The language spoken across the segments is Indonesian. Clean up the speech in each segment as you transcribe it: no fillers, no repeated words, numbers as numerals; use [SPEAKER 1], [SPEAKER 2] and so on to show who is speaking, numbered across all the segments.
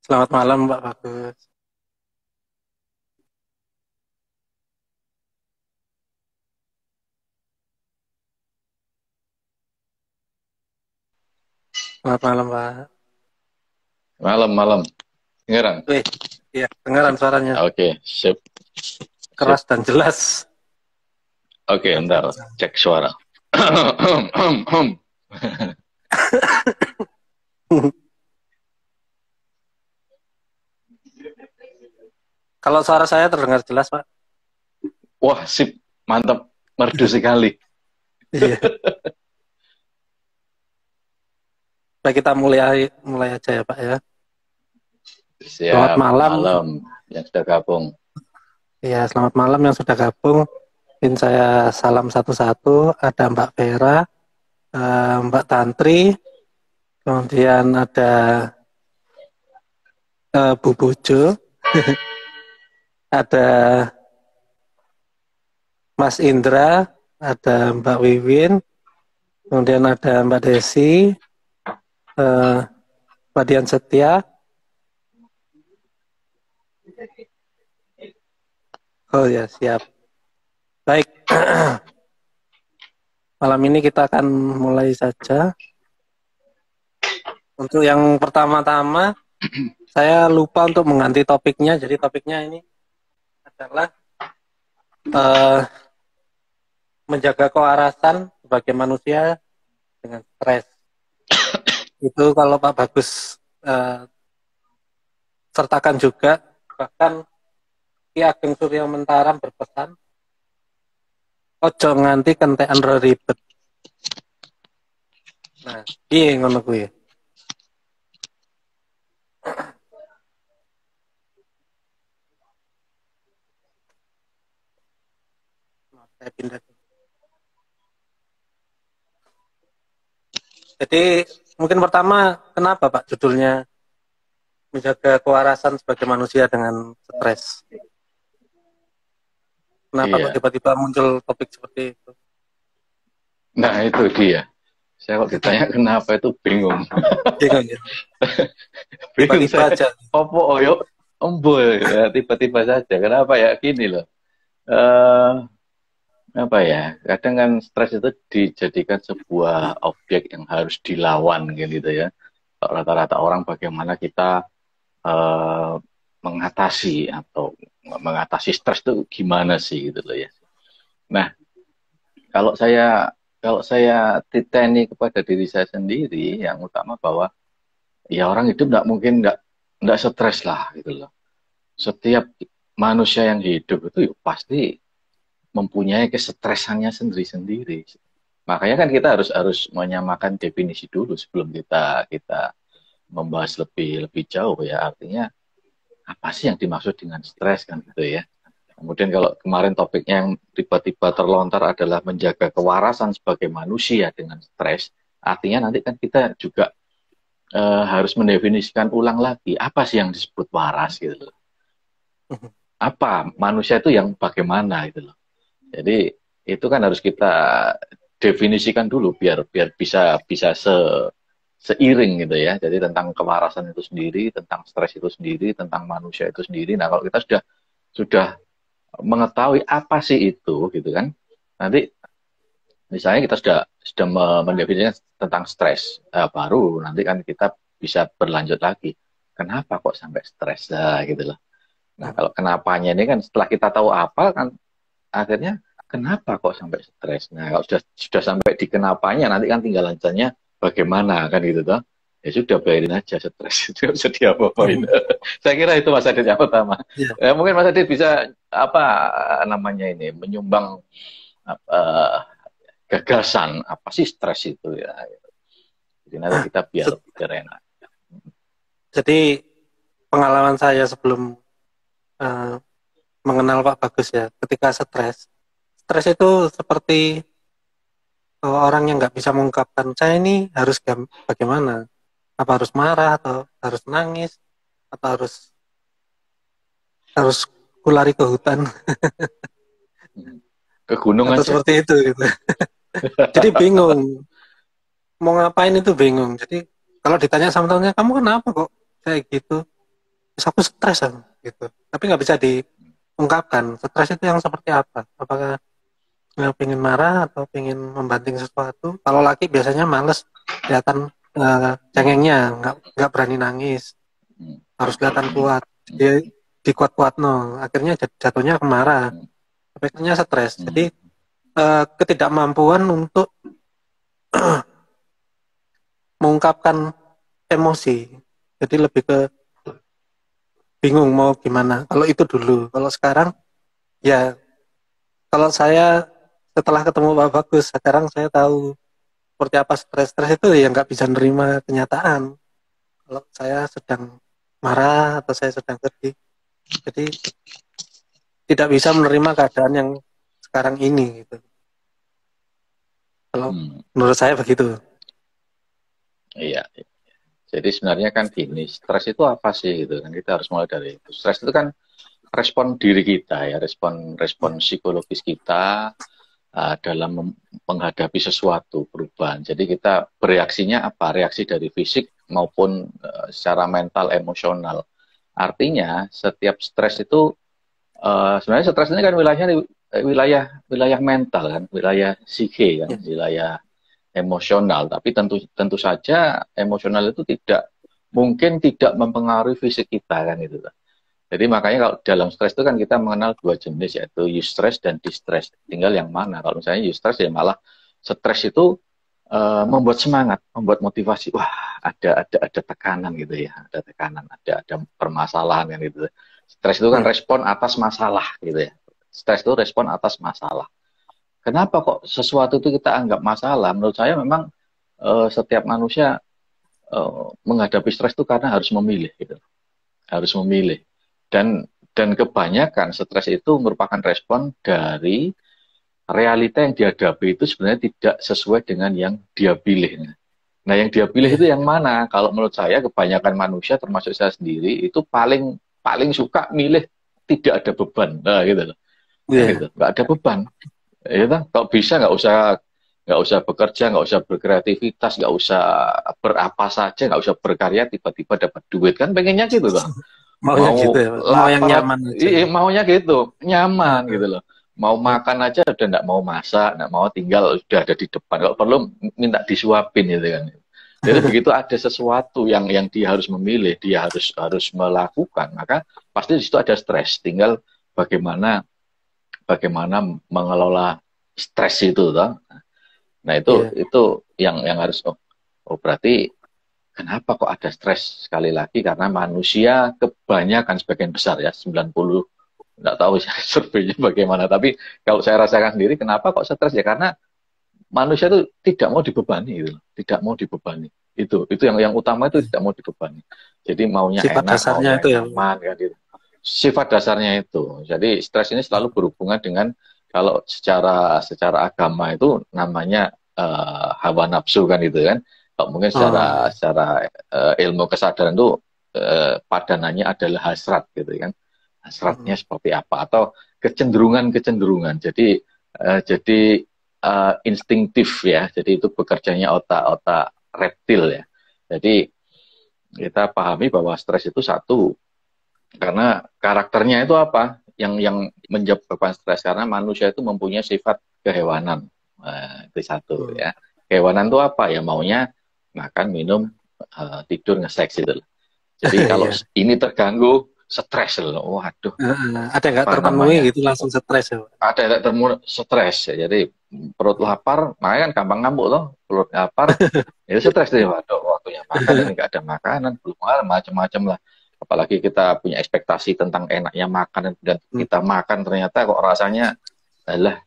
[SPEAKER 1] Selamat malam, Mbak Bagus. Selamat malam, Pak.
[SPEAKER 2] Malam-malam. Dengeran?
[SPEAKER 1] Wih, iya, dengaran suaranya
[SPEAKER 2] Oke, sip,
[SPEAKER 1] keras
[SPEAKER 2] sip.
[SPEAKER 1] dan jelas.
[SPEAKER 2] Oke,
[SPEAKER 1] Mantap.
[SPEAKER 2] ntar cek suara.
[SPEAKER 1] Kalau suara saya terdengar jelas, Pak.
[SPEAKER 2] Wah, sip, mantap, merdu sekali.
[SPEAKER 1] Iya. Baik, kita mulai mulai aja ya, Pak ya. Selamat
[SPEAKER 2] Siap,
[SPEAKER 1] malam.
[SPEAKER 2] malam yang sudah gabung.
[SPEAKER 1] Iya, selamat malam yang sudah gabung. Mungkin saya salam satu-satu. Ada Mbak Vera, Mbak Tantri, kemudian ada Bu Bujo, ada Mas Indra, ada Mbak Wiwin, kemudian ada Mbak Desi, eh, Mbak Dian Setia. Oh ya, siap. Baik, malam ini kita akan mulai saja. Untuk yang pertama-tama, saya lupa untuk mengganti topiknya. Jadi topiknya ini adalah eh, menjaga kewarasan sebagai manusia dengan stres. Itu kalau Pak Bagus eh, sertakan juga. Bahkan Ki Ageng Surya Mentaram berpesan, ojo nganti kentekan ribet. Nah, iya ngono kuwi. Saya pindah. Jadi mungkin pertama, kenapa Pak judulnya menjaga kewarasan sebagai manusia dengan stres? Kenapa kok
[SPEAKER 2] Iya,
[SPEAKER 1] tiba-tiba muncul topik seperti itu?
[SPEAKER 2] nah itu dia. Saya kok ditanya kenapa itu bingung.
[SPEAKER 1] Bingung ya?
[SPEAKER 2] Bingung
[SPEAKER 1] Tiba-tiba
[SPEAKER 2] saya.
[SPEAKER 1] aja.
[SPEAKER 2] Opo oyo embul ya tiba-tiba saja. Kenapa ya gini loh. Eh apa ya? Kadang kan stres itu dijadikan sebuah objek yang harus dilawan gitu ya. Rata-rata orang bagaimana kita eh, mengatasi atau mengatasi stres itu gimana sih gitu loh ya. Nah, kalau saya kalau saya titeni kepada diri saya sendiri, yang utama bahwa ya orang hidup nggak mungkin nggak stres lah gitu loh. Setiap manusia yang hidup itu ya pasti mempunyai kesetresannya sendiri-sendiri. Makanya kan kita harus harus menyamakan definisi dulu sebelum kita kita membahas lebih lebih jauh ya. Artinya apa sih yang dimaksud dengan stres kan gitu ya. Kemudian kalau kemarin topiknya yang tiba-tiba terlontar adalah menjaga kewarasan sebagai manusia dengan stres, artinya nanti kan kita juga harus mendefinisikan ulang lagi apa sih yang disebut waras gitu loh. Apa manusia itu yang bagaimana gitu loh. Jadi itu kan harus kita definisikan dulu biar biar bisa bisa seiring gitu ya. Jadi tentang kewarasan itu sendiri, tentang stres itu sendiri, tentang manusia itu sendiri. Nah, kalau kita sudah mengetahui apa sih itu gitu kan. Nanti misalnya kita sudah mendefinisikan tentang stres, baru nanti kan kita bisa berlanjut lagi. Kenapa kok sampai stres lah gitu loh. Nah, kalau kenapanya ini kan setelah kita tahu apa kan akhirnya kenapa kok sampai stres. Nah, kalau sudah sampai di kenapanya nanti kan tinggal lanjutannya bagaimana kan gitu toh. Ya sudah biarin aja stres itu bisa diapa-apain. Saya kira itu Mas Adit yang pertama.
[SPEAKER 1] Ya,
[SPEAKER 2] Mungkin Mas Adit bisa apa namanya ini menyumbang apa, gagasan apa sih stres itu ya. Jadi nanti kita biar enak.
[SPEAKER 1] jadi pengalaman saya sebelum eh, mengenal Pak Bagus ya, ketika stres itu seperti orang yang nggak bisa mengungkapkan, saya ini harus bagaimana? Apa harus marah atau harus nangis atau harus kulari ke hutan
[SPEAKER 2] Ke gunung
[SPEAKER 1] atau
[SPEAKER 2] aja.
[SPEAKER 1] seperti itu gitu. Jadi bingung mau ngapain itu bingung. Jadi kalau ditanya sama temannya, kamu kenapa kok kayak gitu? terus aku stres aku, gitu. Tapi nggak bisa diungkapkan stres itu yang seperti apa. Apakah pengen marah atau pengen membanting sesuatu. Kalau laki biasanya males, kelihatan
[SPEAKER 2] Hmm.
[SPEAKER 1] cengengnya, nggak berani nangis,
[SPEAKER 2] Hmm.
[SPEAKER 1] harus kelihatan
[SPEAKER 2] Hmm.
[SPEAKER 1] kuat.
[SPEAKER 2] Hmm.
[SPEAKER 1] Dia dikuat-kuat no, akhirnya jatuhnya ke marah,
[SPEAKER 2] Hmm.
[SPEAKER 1] efeknya stres.
[SPEAKER 2] Hmm.
[SPEAKER 1] Jadi ketidakmampuan untuk mengungkapkan emosi. Jadi lebih ke bingung mau gimana. Kalau itu dulu, kalau sekarang ya, kalau saya setelah ketemu Pak Bagus, sekarang saya tahu seperti apa stres itu ya, nggak bisa nerima kenyataan. Kalau saya sedang marah atau saya sedang sedih, jadi tidak bisa menerima keadaan yang sekarang ini gitu. Kalau
[SPEAKER 2] Hmm.
[SPEAKER 1] menurut saya begitu.
[SPEAKER 2] Iya. Jadi sebenarnya kan gini, stres itu apa sih gitu kan? Kita harus mulai dari itu. Stres itu kan respon diri kita ya, respon psikologis kita dalam menghadapi sesuatu perubahan. Jadi kita bereaksinya apa? Reaksi dari fisik maupun secara mental, emosional. Artinya setiap stres itu sebenarnya stres ini kan wilayahnya wilayah wilayah mental kan, wilayah psike kan,
[SPEAKER 1] Ya,
[SPEAKER 2] wilayah emosional. Tapi tentu tentu saja emosional itu tidak mungkin tidak mempengaruhi fisik kita kan itu. Jadi makanya kalau dalam stres itu kan kita mengenal dua jenis, yaitu eustress dan distress. Tinggal yang mana. Kalau misalnya eustress ya malah stres itu membuat semangat, membuat motivasi. Wah, ada tekanan gitu ya, ada tekanan, ada permasalahan kan gitu. Stres itu kan
[SPEAKER 1] ya,
[SPEAKER 2] respon atas masalah gitu ya. Stres itu respon atas masalah. Kenapa kok sesuatu itu kita anggap masalah? Menurut saya memang setiap manusia menghadapi stres itu karena harus memilih gitu. Harus memilih. Dan kebanyakan stres itu merupakan respon dari realita yang dihadapi itu sebenarnya tidak sesuai dengan yang dia pilih. Nah, yang dia pilih itu
[SPEAKER 1] ya,
[SPEAKER 2] yang mana? Kalau menurut saya kebanyakan manusia termasuk saya sendiri itu paling paling suka milih tidak ada beban. Nah, gitu loh. Kan
[SPEAKER 1] ya,
[SPEAKER 2] gitu. Nggak ada beban. Ya, kan? Kalau bisa nggak usah bekerja, nggak usah berkreativitas, nggak usah berapa saja, nggak usah berkarya, tiba-tiba dapat duit kan pengennya gitu loh.
[SPEAKER 1] maunya gitu
[SPEAKER 2] Mau
[SPEAKER 1] ya, Pak. Mau yang
[SPEAKER 2] lapar,
[SPEAKER 1] nyaman aja.
[SPEAKER 2] maunya gitu, nyaman
[SPEAKER 1] Heeh,
[SPEAKER 2] gitu loh. Mau
[SPEAKER 1] ya,
[SPEAKER 2] makan aja udah nggak mau masak, nggak mau tinggal udah ada di depan. Kalau perlu minta disuapin gitu kan. Jadi begitu ada sesuatu yang dia harus memilih, dia harus harus melakukan, maka pasti di situ ada stres. Tinggal bagaimana bagaimana mengelola stres itu, toh. Nah
[SPEAKER 1] ya,
[SPEAKER 2] itu yang harus berarti kenapa kok ada stres? Sekali lagi karena manusia kebanyakan sebagian besar ya 90, nggak tahu surveinya bagaimana, tapi kalau saya rasakan sendiri kenapa kok stres ya karena manusia itu tidak mau dibebani gitu, tidak mau dibebani. Itu yang utama itu tidak mau dibebani. Jadi maunya
[SPEAKER 1] sifat
[SPEAKER 2] enak,
[SPEAKER 1] dasarnya
[SPEAKER 2] maunya
[SPEAKER 1] itu ya, Pak.
[SPEAKER 2] nyaman kan gitu. Sifat dasarnya itu. Jadi stres ini selalu berhubungan dengan kalau secara secara agama itu namanya hawa nafsu kan itu kan. Kalau mungkin
[SPEAKER 1] Oh
[SPEAKER 2] secara
[SPEAKER 1] ya,
[SPEAKER 2] secara ilmu kesadaran itu padanannya adalah hasrat gitu kan. Hasratnya
[SPEAKER 1] hmm,
[SPEAKER 2] seperti apa atau kecenderungan-kecenderungan. Jadi instinktif ya. Jadi itu bekerjanya otak-otak reptil ya. Jadi kita pahami bahwa stres itu satu karena karakternya itu apa? Yang menyebabkan stres karena manusia itu mempunyai sifat kehewanan. Nah, itu satu
[SPEAKER 1] hmm.
[SPEAKER 2] ya. Kehewanan itu apa? Ya maunya makan, minum, tidur, nge-seks itu. Jadi kalau
[SPEAKER 1] Ya,
[SPEAKER 2] ini terganggu, stres loh. Waduh,
[SPEAKER 1] ada yang nggak
[SPEAKER 2] apa
[SPEAKER 1] terpenuhi
[SPEAKER 2] namanya?
[SPEAKER 1] gitu langsung stres ya, Pak.
[SPEAKER 2] Ada yang temu stres ya. Jadi perut
[SPEAKER 1] Ya.
[SPEAKER 2] lapar, makanya kan gampang ngamuk loh. Perut lapar, itu stres deh. Waduh, waktunya makan ini nggak ada makanan, belum macam-macam lah. Apalagi kita punya ekspektasi tentang enaknya makan dan
[SPEAKER 1] Hmm.
[SPEAKER 2] kita makan ternyata kok rasanya, alah,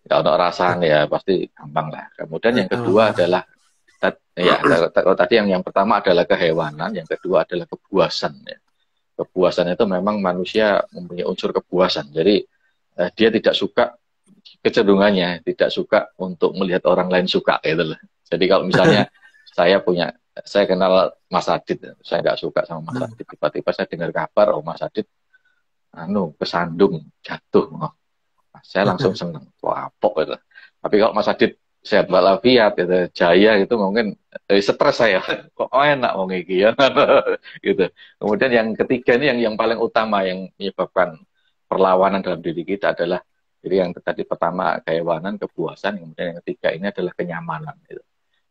[SPEAKER 2] nggak ada rasanya ya pasti gampang lah. Kemudian yang kedua
[SPEAKER 1] Marah.
[SPEAKER 2] adalah ya tadi yang pertama adalah kehewanan, yang kedua adalah kepuasan ya. Kepuasan itu memang manusia mempunyai unsur kepuasan. Jadi dia tidak suka kecenderungannya, tidak suka untuk melihat orang lain suka gitu loh. Jadi kalau misalnya saya kenal Mas Adit, saya nggak suka sama Mas Adit. Tiba-tiba saya dengar kabar, oh Mas Adit kesandung, jatuh. Oh, saya langsung seneng, wah apok gitu. Tapi kalau Mas Adit sehat walafiat gitu, jaya gitu mungkin stres saya kok enak mau ngiki ya gitu. Kemudian yang ketiga ini yang paling utama yang menyebabkan perlawanan dalam diri kita adalah jadi yang tadi pertama kehewanan, kepuasan, kemudian yang ketiga ini adalah kenyamanan gitu.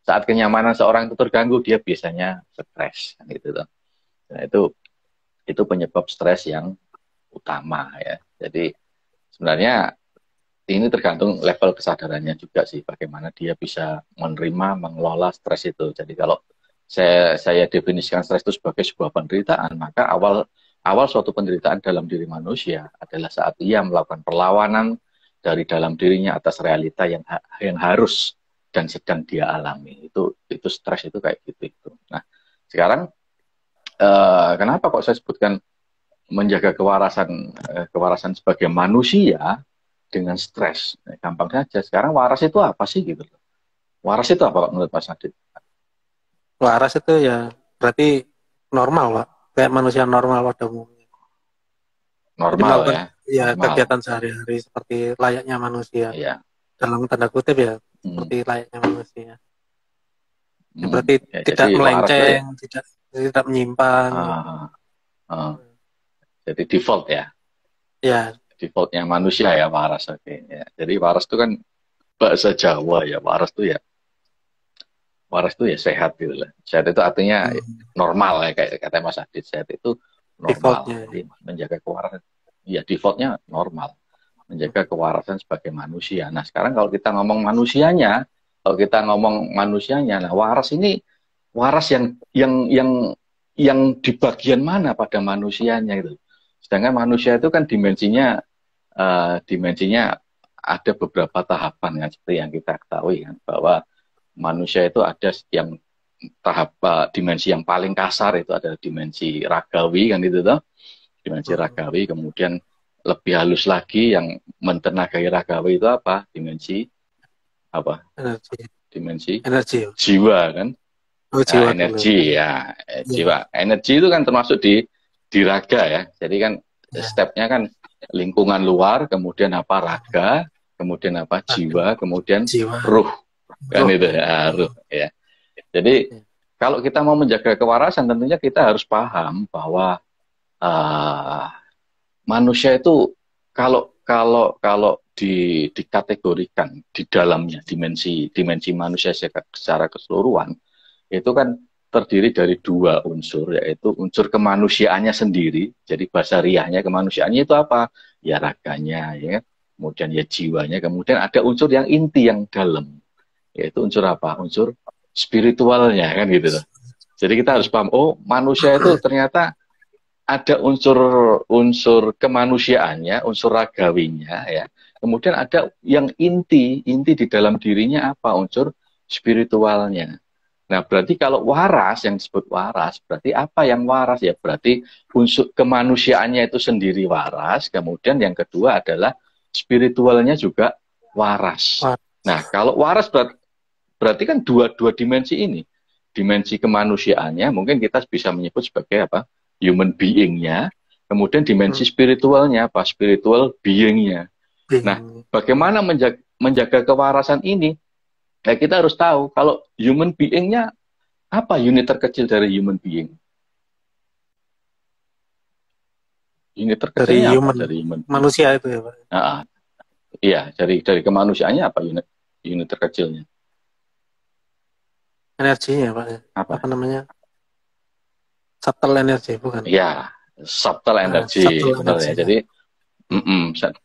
[SPEAKER 2] Saat kenyamanan seorang itu terganggu dia biasanya stres kan, gitu loh. Nah, itu penyebab stres yang utama ya. Jadi sebenarnya ini tergantung level kesadarannya juga sih, bagaimana dia bisa menerima, mengelola stres itu. Jadi kalau saya definisikan stres itu sebagai sebuah penderitaan, maka awal suatu penderitaan dalam diri manusia adalah saat ia melakukan perlawanan dari dalam dirinya atas realita yang harus dan sedang dia alami. Itu stres itu kayak gitu itu. Nah, sekarang kenapa kok saya sebutkan menjaga kewarasan sebagai manusia dengan stres. Nah, gampang saja. Sekarang waras itu apa sih gitu? Waras itu apa menurut Mas Adit?
[SPEAKER 1] Waras itu ya berarti normal, Pak. Kayak manusia normal pada umumnya. Jadi
[SPEAKER 2] Normal
[SPEAKER 1] melakukan
[SPEAKER 2] ya,
[SPEAKER 1] ya
[SPEAKER 2] normal.
[SPEAKER 1] kegiatan sehari-hari seperti layaknya manusia.
[SPEAKER 2] Iya.
[SPEAKER 1] Dalam tanda kutip ya,
[SPEAKER 2] Hmm.
[SPEAKER 1] seperti layaknya manusia. Ya,
[SPEAKER 2] Hmm.
[SPEAKER 1] berarti
[SPEAKER 2] Ya,
[SPEAKER 1] tidak
[SPEAKER 2] jadi waras itu ya,
[SPEAKER 1] melenceng, tidak menyimpang gitu.
[SPEAKER 2] ah, ah. Jadi default ya,
[SPEAKER 1] Ya,
[SPEAKER 2] defaultnya manusia ya waras. Oke. Ya. Jadi waras itu kan bahasa Jawa ya, waras itu ya sehat gitu lah. Sehat itu artinya normal ya, kayak kata Mas Adit, sehat itu normal.
[SPEAKER 1] defaultnya.
[SPEAKER 2] Jadi menjaga kewarasan, ya defaultnya normal. Menjaga kewarasan sebagai manusia. Nah, sekarang kalau kita ngomong manusianya, nah waras ini waras yang di bagian mana pada manusianya itu. Sedangkan manusia itu kan dimensinya ada beberapa tahapan kan, seperti yang kita ketahui kan, bahwa manusia itu ada yang tahap dimensi yang paling kasar itu adalah dimensi ragawi kan itu tuh, dimensi ragawi. Kemudian lebih halus lagi yang mentenagai ragawi itu apa? Apa?
[SPEAKER 1] Energi.
[SPEAKER 2] Dimensi
[SPEAKER 1] Energi.
[SPEAKER 2] jiwa kan?
[SPEAKER 1] Oh,
[SPEAKER 2] Nah,
[SPEAKER 1] jiwa dulu.
[SPEAKER 2] energi ya,
[SPEAKER 1] Ya,
[SPEAKER 2] jiwa. Energi itu kan termasuk di raga ya. Jadi kan
[SPEAKER 1] ya.
[SPEAKER 2] stepnya kan lingkungan luar, kemudian apa raga, kemudian apa
[SPEAKER 1] Ada
[SPEAKER 2] jiwa, kemudian
[SPEAKER 1] jiwa,
[SPEAKER 2] ruh kan
[SPEAKER 1] roh
[SPEAKER 2] itu
[SPEAKER 1] ya.
[SPEAKER 2] ya, ruh ya. Jadi
[SPEAKER 1] Ya.
[SPEAKER 2] kalau kita mau menjaga kewarasan, tentunya kita harus paham bahwa uh, manusia itu kalau kalau kalau dikategorikan di dalamnya dimensi manusia secara keseluruhan itu kan terdiri dari dua unsur, yaitu unsur kemanusiaannya sendiri. Jadi basariahnya kemanusiaannya itu apa? Ya raganya, ya. Kemudian ya jiwanya, kemudian ada unsur yang inti yang dalam, yaitu unsur apa? Unsur spiritualnya kan gitu loh. Jadi kita harus paham, oh manusia itu ternyata ada unsur kemanusiaannya, unsur ragawinya ya. Kemudian ada yang inti di dalam dirinya apa? Unsur spiritualnya. Nah, berarti kalau waras, yang disebut waras, berarti apa yang waras? Ya berarti unsur kemanusiaannya itu sendiri waras, kemudian yang kedua adalah spiritualnya juga waras.
[SPEAKER 1] Wah,
[SPEAKER 2] Nah, kalau waras berarti kan dua dimensi ini. Dimensi kemanusiaannya mungkin kita bisa menyebut sebagai apa? Human being-nya. Kemudian dimensi spiritualnya apa? Spiritual being-nya. Nah,
[SPEAKER 1] bingung.
[SPEAKER 2] bagaimana menjaga kewarasan ini? Ya, kita harus tahu kalau human being-nya apa unit terkecil dari human being? Unit
[SPEAKER 1] Dari
[SPEAKER 2] terkecilnya apa
[SPEAKER 1] human,
[SPEAKER 2] dari human being?
[SPEAKER 1] manusia itu ya, Pak.
[SPEAKER 2] Nah, iya, dari kemanusiaannya apa unit terkecilnya?
[SPEAKER 1] Energinya, Pak.
[SPEAKER 2] Apa?
[SPEAKER 1] Apa namanya? Subtle energi, bukan?
[SPEAKER 2] Ya, subtle energy,
[SPEAKER 1] Subtle
[SPEAKER 2] benar ya.
[SPEAKER 1] energi ya.
[SPEAKER 2] Jadi,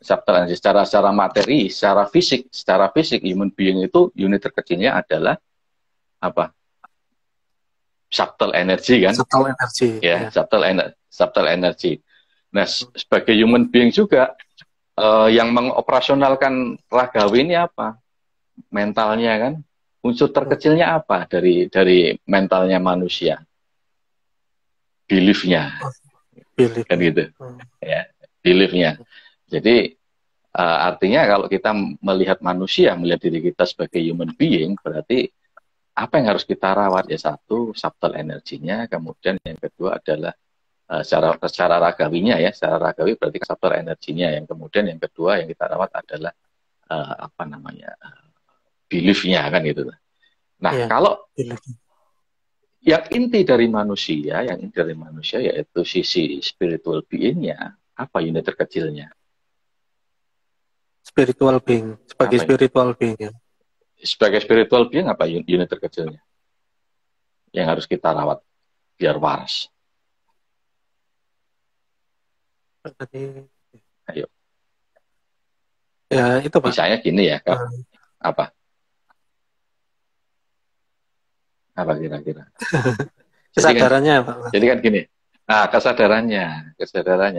[SPEAKER 2] subtle energy secara materi, secara fisik human being itu unit terkecilnya adalah apa? Subtle energy kan?
[SPEAKER 1] Subtle energi
[SPEAKER 2] Ya,
[SPEAKER 1] ya.
[SPEAKER 2] subtle energy. Nah, sebagai human being juga yang mengoperasionalkan ragawi ini apa? Mentalnya kan? Unsur terkecilnya apa dari mentalnya manusia? Belief-nya, kan
[SPEAKER 1] Beliefnya.
[SPEAKER 2] gitu. Ya, belief-nya. Jadi artinya kalau kita melihat manusia, melihat diri kita sebagai human being, berarti apa yang harus kita rawat? Ya satu, subtle energinya, kemudian yang kedua adalah secara ragawinya ya, secara ragawi berarti subtle energinya, yang kemudian yang kedua yang kita rawat adalah apa namanya belief-nya kan gitu. Nah,
[SPEAKER 1] Iya.
[SPEAKER 2] kalau
[SPEAKER 1] Belief.
[SPEAKER 2] yang inti dari manusia yaitu sisi spiritual being-nya, apa unit terkecilnya?
[SPEAKER 1] Spiritual being, sebagai
[SPEAKER 2] Apa ya?
[SPEAKER 1] spiritual being ya.
[SPEAKER 2] Sebagai spiritual being apa unit terkecilnya yang harus kita rawat biar waras?
[SPEAKER 1] Jadi,
[SPEAKER 2] Ayo,
[SPEAKER 1] ya itu Pak.
[SPEAKER 2] misalnya gini ya, Kak.
[SPEAKER 1] Eh,
[SPEAKER 2] Apa? Apa kira-kira? Jadi kan,
[SPEAKER 1] Kesadarannya Pak.
[SPEAKER 2] jadi kan gini. Nah, kesadarannya.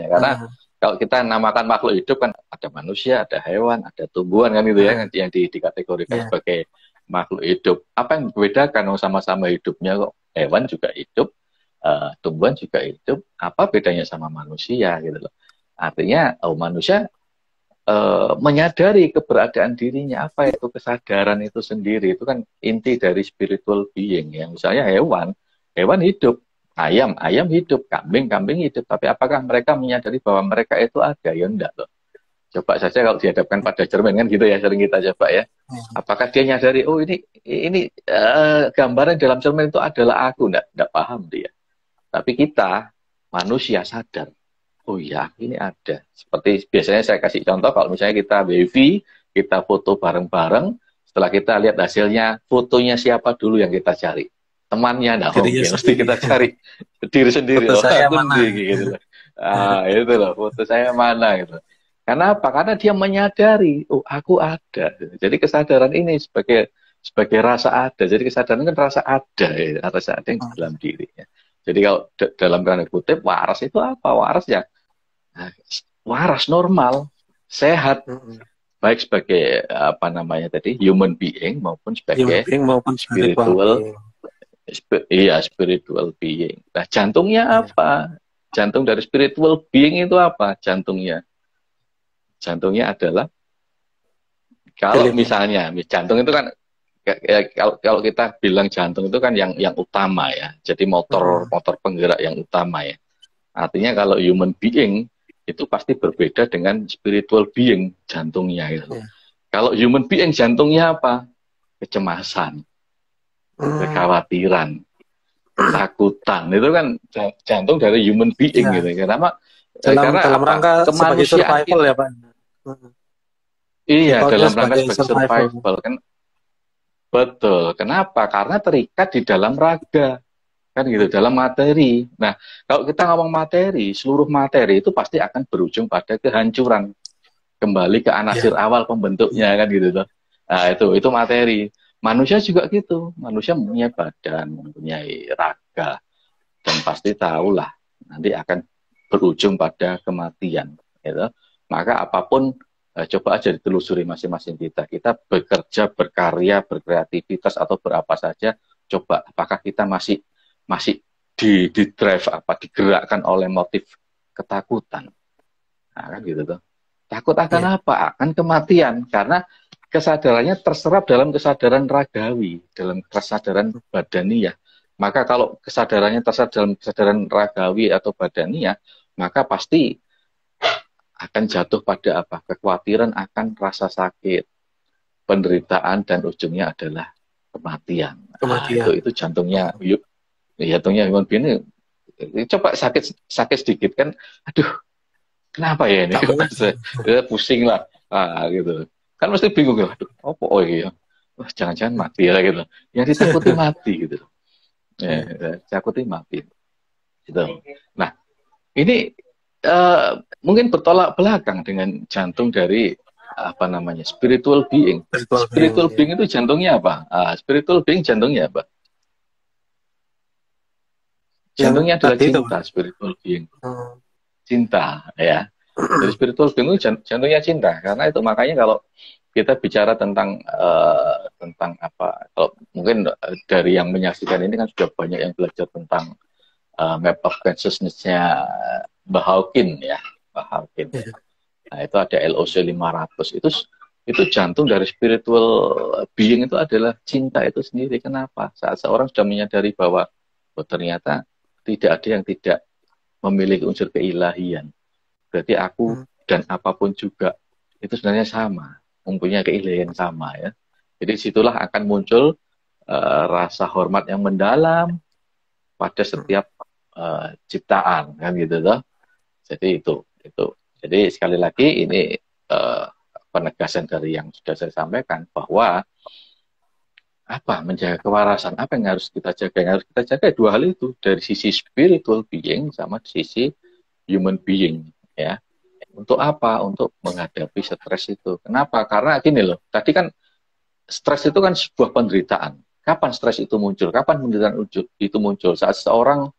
[SPEAKER 2] Karena
[SPEAKER 1] Eh,
[SPEAKER 2] kalau kita namakan makhluk hidup kan ada manusia, ada hewan, ada tumbuhan kan gitu ya,
[SPEAKER 1] eh,
[SPEAKER 2] yang dikategorikan
[SPEAKER 1] ya,
[SPEAKER 2] sebagai makhluk hidup. Apa yang membedakan? Oh, sama-sama hidupnya kok. Hewan juga hidup, tumbuhan juga hidup. Apa bedanya sama manusia gitu loh? Artinya, oh manusia menyadari keberadaan dirinya, apa itu kesadaran itu sendiri, itu kan inti dari spiritual being ya. Misalnya hewan hidup, ayam hidup, kambing hidup, tapi apakah mereka menyadari bahwa mereka itu ada? Ya enggak loh. Coba saja kalau dihadapkan pada cermin kan gitu ya, sering kita coba ya.
[SPEAKER 1] eh,
[SPEAKER 2] Apakah dia nyadari, oh ini gambaran dalam cermin itu adalah aku? Enggak paham dia. Tapi kita manusia sadar, oh iya, ini ada. Seperti biasanya saya kasih contoh, kalau misalnya kita wifi, kita foto bareng-bareng, setelah kita lihat hasilnya, fotonya siapa dulu yang kita cari? Temannya, nah
[SPEAKER 1] dirinya
[SPEAKER 2] mungkin mesti
[SPEAKER 1] sendiri.
[SPEAKER 2] kita cari diri sendiri.
[SPEAKER 1] Foto
[SPEAKER 2] Oh,
[SPEAKER 1] saya
[SPEAKER 2] aku
[SPEAKER 1] mana?
[SPEAKER 2] nih, gitu loh. Itu loh, foto saya mana, gitu. Karena apa? Karena dia menyadari, oh aku ada. Jadi kesadaran ini sebagai rasa ada. Jadi kesadaran kan rasa ada, ya. Rasa ada yang di dalam dirinya. Jadi kalau dalam tanda kutip, waras itu apa? Waras ya Nah, waras normal, sehat,
[SPEAKER 1] Mm-mm.
[SPEAKER 2] baik sebagai apa namanya tadi human being maupun
[SPEAKER 1] Human
[SPEAKER 2] sebagai
[SPEAKER 1] being maupun spiritual
[SPEAKER 2] spiritual,
[SPEAKER 1] being.
[SPEAKER 2] iya spiritual being. Nah, jantungnya
[SPEAKER 1] Ya.
[SPEAKER 2] apa? Jantung dari spiritual being itu apa? Jantungnya adalah kalau
[SPEAKER 1] Belief.
[SPEAKER 2] misalnya jantung itu kan kalau kita bilang jantung itu kan yang utama ya. Jadi motor
[SPEAKER 1] Mm-mm.
[SPEAKER 2] motor penggerak yang utama ya. Artinya kalau human being itu pasti berbeda dengan spiritual being jantungnya gitu.
[SPEAKER 1] Ya.
[SPEAKER 2] Kalau human being jantungnya apa? Kecemasan,
[SPEAKER 1] Mm.
[SPEAKER 2] kekhawatiran, ketakutan. Itu kan jantung dari human being
[SPEAKER 1] Ya.
[SPEAKER 2] gitu. Kenapa?
[SPEAKER 1] Dalam
[SPEAKER 2] Karena
[SPEAKER 1] dalam
[SPEAKER 2] apa?
[SPEAKER 1] rangka sebagai
[SPEAKER 2] Kemanusiaan
[SPEAKER 1] survival
[SPEAKER 2] kita.
[SPEAKER 1] ya Pak. Mm.
[SPEAKER 2] Iya,
[SPEAKER 1] Defaultnya
[SPEAKER 2] dalam rangka
[SPEAKER 1] sebagai
[SPEAKER 2] sebagai
[SPEAKER 1] survival.
[SPEAKER 2] survival kan betul. Kenapa? Karena terikat di dalam raga. Kan gitu,
[SPEAKER 1] Mm.
[SPEAKER 2] dalam materi. Nah, kalau kita ngomong materi, seluruh materi itu pasti akan berujung pada kehancuran. Kembali ke anasir
[SPEAKER 1] Ya.
[SPEAKER 2] awal pembentuknya kan gitu tuh. Nah, itu materi. Manusia juga gitu. Manusia mempunyai badan, mempunyai raga dan pasti tahulah nanti akan berujung pada kematian gitu. Maka apapun coba aja ditelusuri masing-masing kita. Kita bekerja, berkarya, berkreativitas atau berapa saja, coba apakah kita masih masih di drive apa digerakkan oleh motif ketakutan. Nah, kan gitu tuh. Takut akan
[SPEAKER 1] Ya.
[SPEAKER 2] apa? Akan kematian. Karena kesadarannya terserap dalam kesadaran ragawi, dalam kesadaran badaniyah. Maka kalau kesadarannya terserap dalam kesadaran ragawi atau badaniyah, maka pasti akan jatuh pada apa? Kekhawatiran akan rasa sakit, penderitaan, dan ujungnya adalah kematian. Nah,
[SPEAKER 1] Kematian.
[SPEAKER 2] itu jantungnya human being ini coba sakit sedikit kan, aduh kenapa ya ini?
[SPEAKER 1] Tak mengerti.
[SPEAKER 2] Pusing lah, gitu. Kan mesti bingung, aduh, apa oh iya, wah jangan-jangan mati ya gitu. Yang ditakuti mati gitu.
[SPEAKER 1] Ya.
[SPEAKER 2] Ditakuti mati. Gitu. Nah, ini mungkin bertolak belakang dengan jantung dari apa namanya spiritual being.
[SPEAKER 1] Spiritual being.
[SPEAKER 2] Spiritual
[SPEAKER 1] Ya.
[SPEAKER 2] being itu jantungnya apa? Spiritual being jantungnya apa?
[SPEAKER 1] Yang
[SPEAKER 2] Jantungnya adalah
[SPEAKER 1] tadi itu Pak.
[SPEAKER 2] cinta, spiritual being.
[SPEAKER 1] Hmm.
[SPEAKER 2] Cinta, ya. Dari spiritual being itu jantungnya cinta. Karena itu makanya kalau kita bicara tentang apa, kalau mungkin dari yang menyaksikan ini kan sudah banyak yang belajar tentang map of consciousness-nya Mbah Hawking ya, Mbah Hawking.
[SPEAKER 1] Ya.
[SPEAKER 2] Nah, itu ada LOC 500. Itu jantung dari spiritual being itu adalah cinta itu sendiri. Kenapa? Saat seorang sudah menyadari bahwa oh, ternyata tidak ada yang tidak memiliki unsur keilahian. Berarti aku
[SPEAKER 1] Hmm.
[SPEAKER 2] dan apapun juga itu sebenarnya sama, mempunyai keilahian sama ya. Jadi situlah akan muncul rasa hormat yang mendalam pada setiap ciptaan, kan gitu toh. Jadi itu. Jadi sekali lagi ini penegasan dari yang sudah saya sampaikan bahwa menjaga kewarasan, apa yang harus kita jaga? Yang harus kita jaga dua hal itu, dari sisi spiritual being sama sisi human being, ya. Untuk apa? Untuk menghadapi stres itu. Kenapa? Karena gini loh, tadi kan stres itu kan sebuah penderitaan. Kapan stres itu muncul? Kapan penderitaan itu muncul? Saat seorang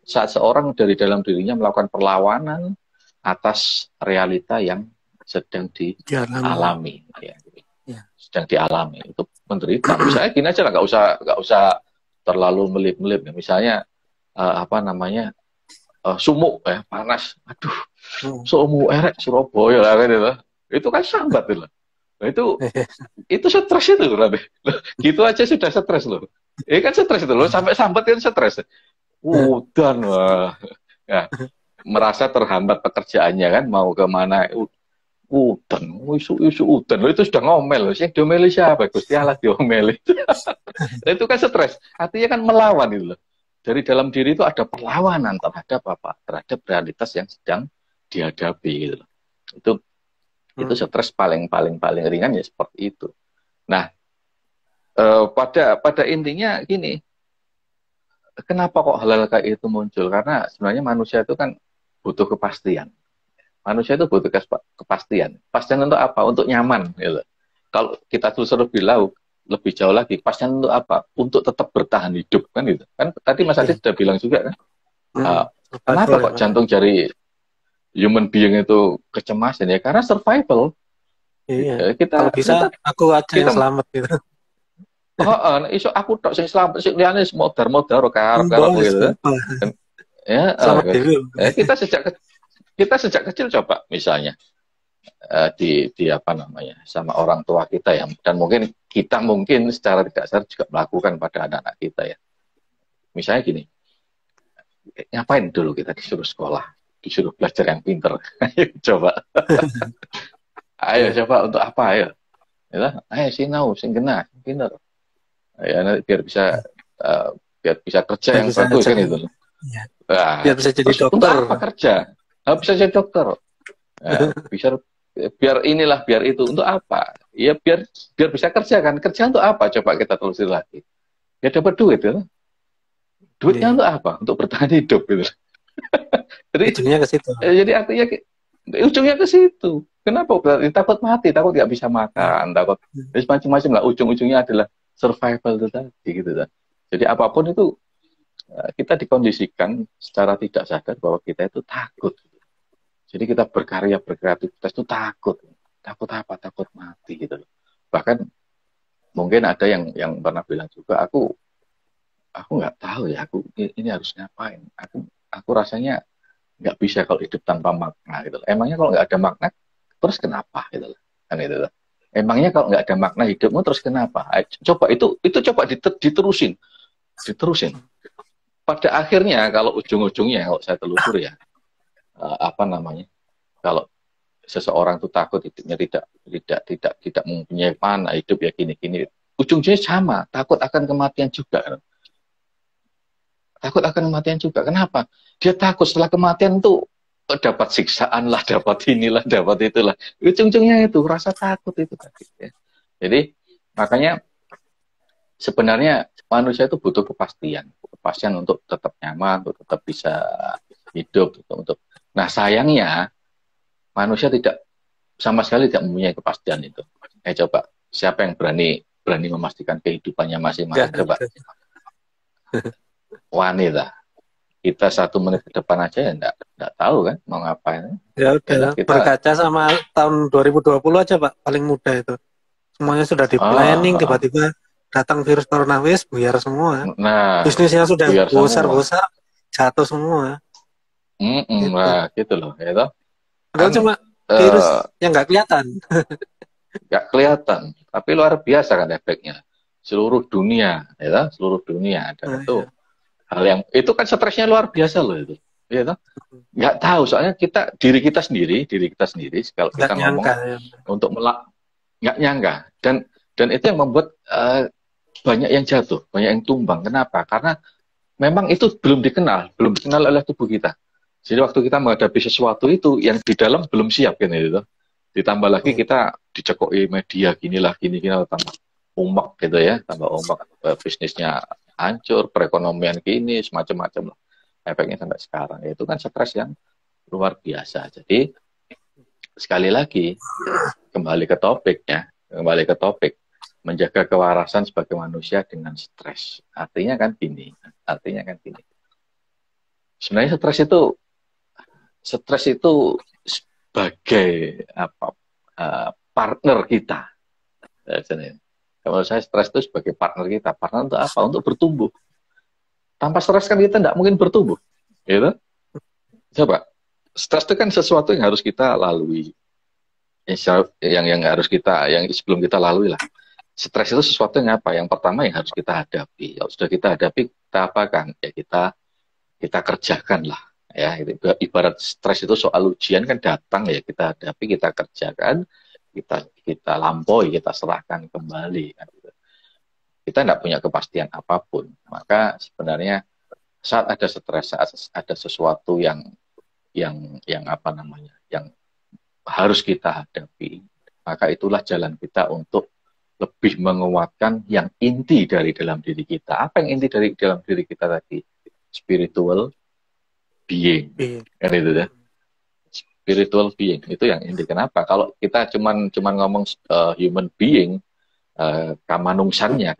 [SPEAKER 2] saat seorang dari dalam dirinya melakukan perlawanan atas realita yang sedang dialami, ya. Sedang dialami, itu menderita. Misalnya gini aja lah, nggak usah terlalu melip-melip. Misalnya sumuk, panas, aduh, sumuk erek Surabaya lah kan itu kan sambat loh. Itu stres itu berarti. Gitu aja sudah stres loh. Ini kan stres itu loh, sampai sambat itu stres. Udan, wah. Ya, merasa terhambat pekerjaannya kan, mau kemana? Udan, isu udan, itu sudah ngomel. Yang diomeli siapa? Gusti Allah diomeli. Itu kan stres. Artinya kan melawan itu loh. Dari dalam diri itu ada perlawanan terhadap terhadap realitas yang sedang dihadapi gitu loh. Itu stres paling ringan ya seperti itu. Nah, pada intinya gini, kenapa kok hal-hal kayak itu muncul? Karena sebenarnya manusia itu kan butuh kepastian. Manusia itu butuh kepastian. Kepastian untuk apa? Untuk nyaman. Gitu. Kalau kita telusur lebih jauh lagi, kepastian untuk apa? Untuk tetap bertahan hidup kan gitu. Kan tadi Mas Adi sudah bilang juga kan. Kenapa kok jantung jari human being itu kecemasan ya? Karena survival.
[SPEAKER 1] Iya. Kalau bisa aku aja yang selamat gitu.
[SPEAKER 2] Iso aku tok sing selamat, sing liyane modar-modar karo gitu. Ya, kita sejak kecil coba misalnya di sama orang tua kita ya, dan mungkin kita secara tidak sadar juga melakukan pada anak-anak kita ya. Misalnya gini, ngapain dulu kita disuruh sekolah, disuruh belajar yang pinter? Coba. Ayo coba untuk apa ayo? Ayo sinau, sing genah, pinter. Ya nanti biar bisa kerja yang bagus kan itu.
[SPEAKER 1] Nah, biar bisa jadi dokter.
[SPEAKER 2] Untuk apa kerja? Bisa jadi dokter. Biar itu untuk apa? Ya biar bisa kerja kan. Kerja untuk apa? Coba kita telusuri lagi. Ya dapat duit ya. Duitnya untuk apa? Untuk bertahan hidup gitu. Jadi
[SPEAKER 1] ujungnya ke situ.
[SPEAKER 2] Jadi artinya ujungnya ke situ. Kenapa? Berarti takut mati, takut nggak bisa makan, takut macam-macam lah. Ujung-ujungnya adalah survival itu tadi gitu kan. Jadi apapun itu kita dikondisikan secara tidak sadar bahwa kita itu takut. Jadi kita berkarya, berkreativitas itu takut. Takut apa? Takut mati gitu loh. Bahkan mungkin ada yang pernah bilang juga, aku nggak tahu ya, aku ini harus ngapain. Aku rasanya nggak bisa kalau hidup tanpa makna gitu loh. Emangnya kalau nggak ada makna, terus kenapa gitu loh. Kan itu loh. Emangnya kalau nggak ada makna hidupmu terus kenapa? Coba itu coba diterusin. Pada akhirnya kalau ujung-ujungnya kalau saya telusur ya kalau seseorang itu takut hidupnya tidak mempunyai makna hidup ya gini ujung-ujungnya sama, takut akan kematian juga. Kenapa? Dia takut setelah kematian tuh dapat siksaan lah, dapat inilah, dapat itulah. Ujung-ujungnya itu rasa takut itu tadi ya. Jadi makanya sebenarnya manusia itu butuh kepastian untuk tetap nyaman, untuk tetap bisa hidup, untuk. Nah sayangnya manusia sama sekali tidak mempunyai kepastian itu. Coba siapa yang berani memastikan kehidupannya masing-masing? Coba wanita. Kita 1 menit ke depan aja ya enggak tahu kan mau ngapain.
[SPEAKER 1] Ya udah, berkaca sama tahun 2020 aja Pak, paling muda itu. Semuanya sudah di planning, tiba-tiba datang virus corona buyar semua.
[SPEAKER 2] Nah,
[SPEAKER 1] bisnisnya sudah besar jatuh semua.
[SPEAKER 2] Gitu. Nah, gitu loh, ya.
[SPEAKER 1] Padahal cuma virus yang nggak kelihatan.
[SPEAKER 2] Nggak kelihatan, tapi luar biasa kan efeknya. Seluruh dunia, ya, seluruh dunia. Dan itu hal yang itu kan stresnya luar biasa loh itu, ya toh? Nggak tahu soalnya diri kita sendiri kalau kita ngomong untuk nggak nyangka, dan Dan itu yang membuat banyak yang jatuh, banyak yang tumbang. Kenapa? Karena memang itu belum dikenal oleh tubuh kita. Jadi waktu kita menghadapi sesuatu itu, yang di dalam belum siap kan itu. Ditambah lagi kita dicekoki media gini tambah umek gitu ya, tambah umek, bisnisnya hancur, perekonomian gini, semacam-macam lah. Efeknya sampai sekarang. Itu kan stres yang luar biasa. Jadi sekali lagi kembali ke topik, menjaga kewarasan sebagai manusia dengan stres. Artinya kan gini. Sebenarnya stres itu sebagai partner kita. Kalau saya stres itu sebagai partner kita. Partner untuk apa? Untuk bertumbuh. Tanpa stres kan kita tidak mungkin bertumbuh. Gitu? Coba. Stres itu kan sesuatu yang harus kita lalui. Yang harus yang sebelum kita lalui lah. Stres itu sesuatu yang apa? Yang pertama yang harus kita hadapi. Kalau sudah kita hadapi, kita apakan? Ya kita kerjakan lah. Ya, ibarat stres itu soal ujian kan datang ya, kita hadapi, kita kerjakan, kita lampaui, kita serahkan kembali. Kan, gitu. Kita tidak punya kepastian apapun. Maka sebenarnya saat ada stres, saat ada sesuatu yang harus kita hadapi, maka itulah jalan kita untuk lebih menguatkan yang inti dari dalam diri kita. Apa yang inti dari dalam diri kita tadi? Spiritual being. Kan itu ya. Spiritual being itu yang inti. Kenapa? Kalau kita cuman ngomong human being, kamanungsannya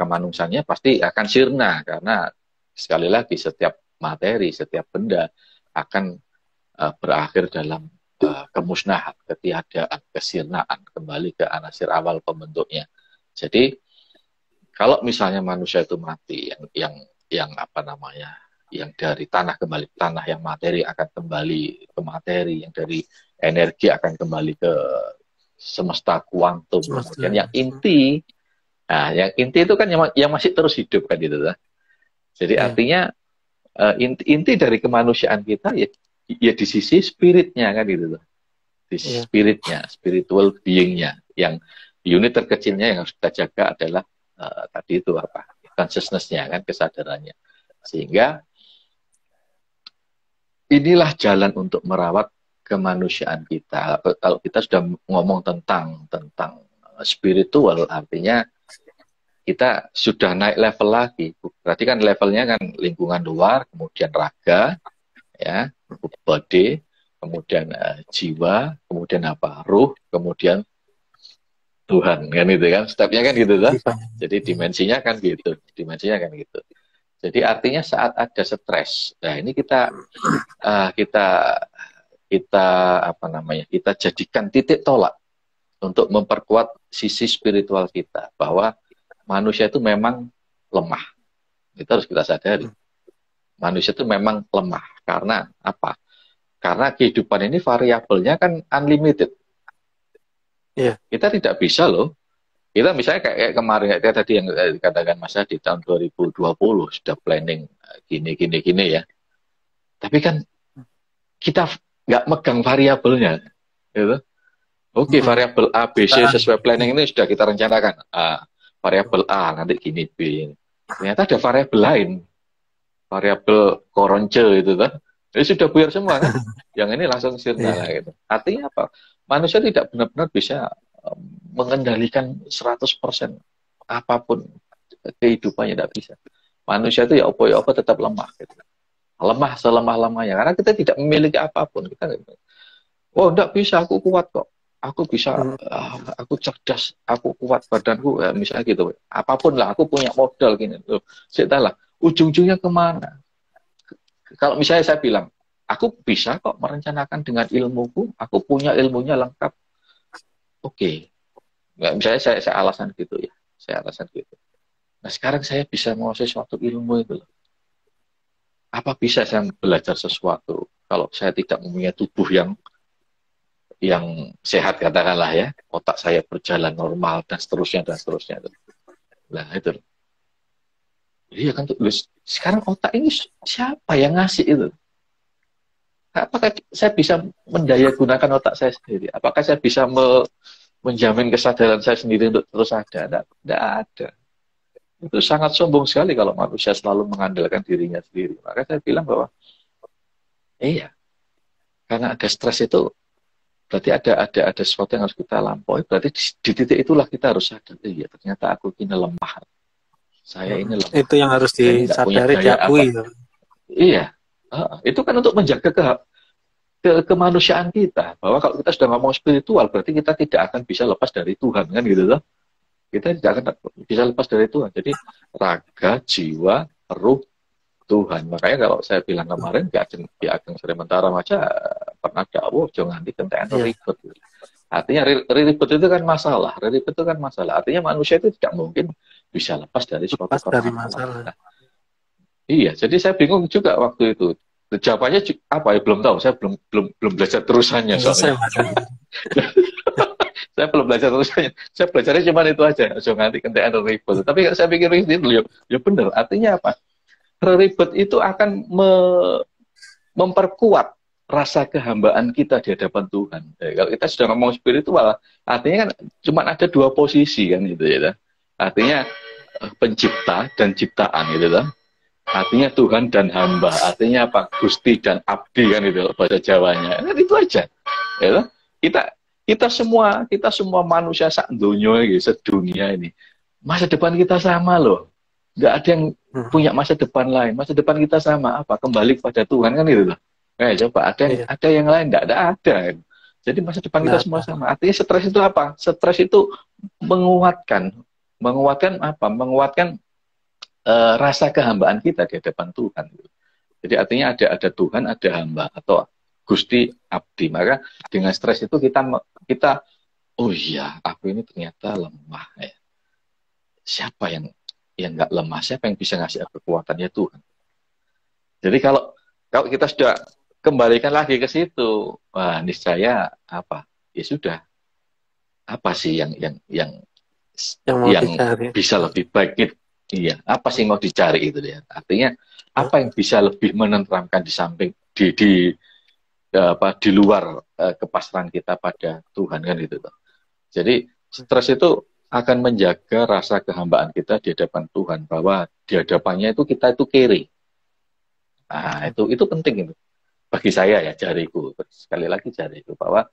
[SPEAKER 2] pasti akan sirna, karena sekali lagi setiap materi, setiap benda akan berakhir dalam kemusnahan, ketiadaan, kesirnaan, kembali ke anasir awal pembentuknya. Jadi kalau misalnya manusia itu mati, yang dari tanah kembali ke tanah, yang materi akan kembali ke materi, yang dari energi akan kembali ke semesta kuantum. Kemudian yang inti itu kan yang masih terus hidup kan gitu. Jadi artinya inti dari kemanusiaan kita ya di sisi spiritnya kan gitu. Di sisi spiritnya, spiritual beingnya, yang unit terkecilnya yang harus kita jaga adalah tadi itu consciousness-nya kan, kesadarannya. Sehingga inilah jalan untuk merawat kemanusiaan kita. Kalau kita sudah ngomong tentang spiritual, artinya kita sudah naik level lagi. Berarti kan levelnya kan lingkungan luar, kemudian raga, ya, body, kemudian jiwa, kemudian ruh, kemudian Tuhan, kan itu kan, stepnya kan gitu kan. Jadi dimensinya kan gitu. Jadi artinya saat ada stres, nah ini kita jadikan titik tolak untuk memperkuat sisi spiritual kita, bahwa manusia itu memang lemah. Itu harus kita sadari. Manusia itu memang lemah. Karena apa? Karena kehidupan ini variabelnya kan unlimited. Kita tidak bisa loh. Kita misalnya kayak kemarin, kayak tadi yang dikatakan Mas di tahun 2020 sudah planning gini ya. Tapi kan kita nggak megang variabelnya. Gitu. Oke, variabel A, B, C sesuai planning ini sudah kita rencanakan. Variabel A nanti gini B. Ternyata ada variabel lain. Variabel koronce itu kan. Ini sudah buyar semua kan. Yang ini langsung sirna lah gitu. Artinya apa? Manusia tidak benar-benar bisa mengendalikan 100% apapun kehidupannya, tidak bisa. Manusia itu ya apa tetap lemah gitu. Lemah selemah-lemahnya karena kita tidak memiliki apapun. Kita enggak bisa, aku kuat kok. Aku bisa, aku cerdas, aku kuat badanku, misalnya gitu. Apapun lah, aku punya modal gini. Saya lah, ujung-ujungnya kemana? Kalau misalnya saya bilang, aku bisa kok merencanakan dengan ilmuku, aku punya ilmunya lengkap. Oke. Misalnya saya alasan gitu ya. Nah sekarang saya bisa menguasai suatu ilmu itu loh. Apa bisa saya belajar sesuatu kalau saya tidak mempunyai tubuh yang sehat, katakanlah ya, otak saya berjalan normal dan seterusnya. Nah itu. Iya kan, sekarang otak ini siapa yang ngasih itu? Apakah saya bisa mendaya gunakan otak saya sendiri? Apakah saya bisa menjamin kesadaran saya sendiri untuk terus ada. Tidak ada. Itu sangat sombong sekali kalau manusia selalu mengandalkan dirinya sendiri. Maka saya bilang bahwa, iya, karena ada stres itu, berarti ada sesuatu yang harus kita lampaui. Berarti di titik itulah kita harus sadar, iya, ternyata aku ini lemah. Saya ini lemah.
[SPEAKER 1] Itu yang harus
[SPEAKER 2] Saya ini nggak punya
[SPEAKER 1] disadari,
[SPEAKER 2] daya apa.
[SPEAKER 1] diakui.
[SPEAKER 2] Iya. Itu kan untuk menjaga kemanusiaan kita, bahwa kalau kita sudah ngomong spiritual berarti kita tidak akan bisa lepas dari Tuhan, kan gitu loh. Kita tidak akan bisa lepas dari Tuhan. Jadi raga, jiwa, ruh, Tuhan. Makanya kalau saya bilang kemarin di Ageng Sri Mentara aja pernah dakwah jangan nganti kentekan ribet. Artinya ribet itu kan masalah. Ribet itu kan masalah. Artinya manusia itu tidak mungkin bisa lepas dari suatu
[SPEAKER 1] masalah.
[SPEAKER 2] Nah, iya, jadi saya bingung juga waktu itu. Jawabannya apa ya, belum tahu. Saya belum belajar terusannya soalnya. Saya belum belajar terusannya. Saya belajarnya cuma itu aja. Jangan nanti kentekan ribet. Tapi saya pikir itu ya benar. Artinya apa? Ribet itu akan memperkuat rasa kehambaan kita di hadapan Tuhan. Kalau kita sudah ngomong spiritual, artinya kan cuma ada dua posisi kan gitu ya. Artinya pencipta dan ciptaan gitu kan. Artinya Tuhan dan hamba. Artinya apa? Gusti dan abdi kan itu bahasa Jawanya. Kan itu aja. Ya, kita semua manusia sak donya sedunia ini. Masa depan kita sama loh. Nggak ada yang punya masa depan lain. Masa depan kita sama apa? Kembali kepada Tuhan kan itu loh. Coba ada yang lain nggak ada. Jadi masa depan kita semua sama. Artinya stres itu apa? Stres itu menguatkan apa? Menguatkan rasa kehambaan kita di hadapan Tuhan. Jadi artinya ada Tuhan, ada hamba atau Gusti Abdi. Maka dengan stres itu kita oh iya, aku ini ternyata lemah. Ya. Siapa yang nggak lemah? Siapa yang bisa ngasih kekuatannya Tuhan? Jadi kalau kita sudah kembalikan lagi ke situ, wah niscaya apa? Ya sudah. Apa sih yang bisa lebih baik? Iya, apa sih mau dicari itu ya? Artinya apa yang bisa lebih menenteramkan di samping di luar kepasrahan kita pada Tuhan kan itu. Jadi stres itu akan menjaga rasa kehambaan kita di hadapan Tuhan, bahwa di hadapannya itu kita itu kiri. Nah, itu penting itu. Bagi saya ya, jariku, sekali lagi jariku, bahwa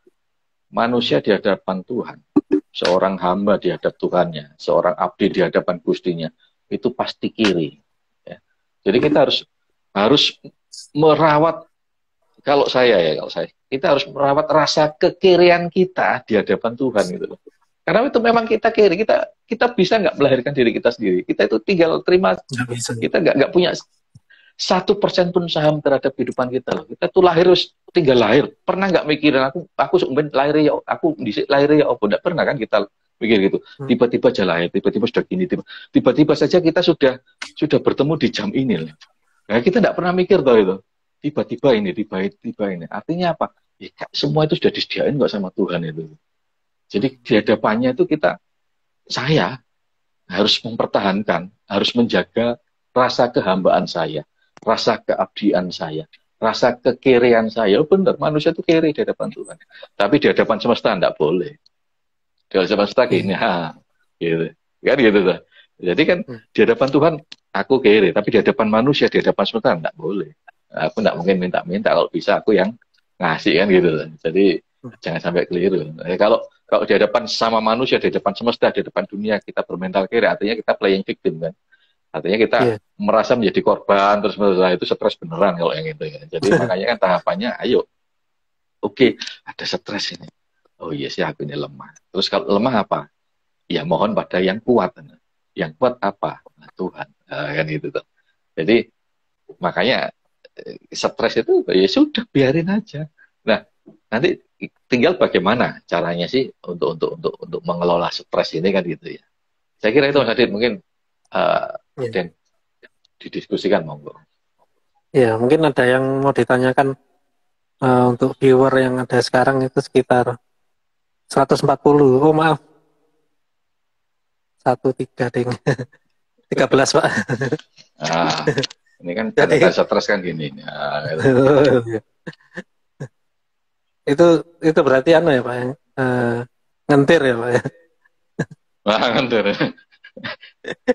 [SPEAKER 2] manusia di hadapan Tuhan, seorang hamba di hadapan Tuhannya, seorang abdi di hadapan Gustinya, itu pasti kiri. Ya. Jadi kita harus merawat, kalau saya, kita harus merawat rasa kekirian kita di hadapan Tuhan gitu loh. Karena itu memang kita kiri, kita bisa nggak melahirkan diri kita sendiri. Kita itu tinggal terima, kita nggak punya 1% pun saham terhadap kehidupan kita loh. Kita tuh tinggal lahir. Pernah nggak mikirin aku lahir ya, aku lahir ya, nggak pernah kan kita mikir gitu. Tiba-tiba aja lahir, tiba-tiba sudah gini, tiba-tiba saja kita sudah bertemu di jam ini loh. Nah, kita nggak pernah mikir tuh itu. Tiba-tiba ini. Artinya apa? Ya, semua itu sudah disediain kok sama Tuhan itu. Jadi di hadapannya itu saya harus mempertahankan, harus menjaga rasa kehambaan saya, rasa keabdian saya, rasa kekirian saya. Benar, manusia itu kiri di hadapan Tuhan. Tapi di hadapan semesta enggak boleh. Di hadapan semesta gini, gitu. Kan gitu tuh. Jadi kan di hadapan Tuhan aku kiri, tapi di hadapan manusia, di hadapan semesta enggak boleh. Aku enggak mungkin minta, kalau bisa aku yang ngasih kan gitu. Jadi jangan sampai keliru. Kalau di hadapan sama manusia, di hadapan semesta, di hadapan dunia kita bermental kiri, artinya kita playing victim kan. Artinya kita merasa menjadi korban terus itu stres beneran kalau yang itu ya. Jadi makanya kan tahapannya, ayo, oke, ada stres ini. Oh iya sih aku ini lemah. Terus kalau lemah apa? Ya mohon pada yang kuat. Yang kuat apa? Nah, Tuhan. Kan gitu tuh. Jadi makanya stres itu ya sudah biarin aja. Nah nanti tinggal bagaimana caranya sih untuk mengelola stres ini kan gitu ya. Saya kira itu Mas Adit mungkin dan didiskusikan monggo.
[SPEAKER 1] Ya mungkin ada yang mau ditanyakan untuk viewer yang ada sekarang itu sekitar 140. Oh maaf, 13 ding. 13 Pak.
[SPEAKER 2] Ini kan tanda stres kan gini.
[SPEAKER 1] Itu berarti ya Pak, ngentir ya Pak ya.
[SPEAKER 2] Wah, ngentur.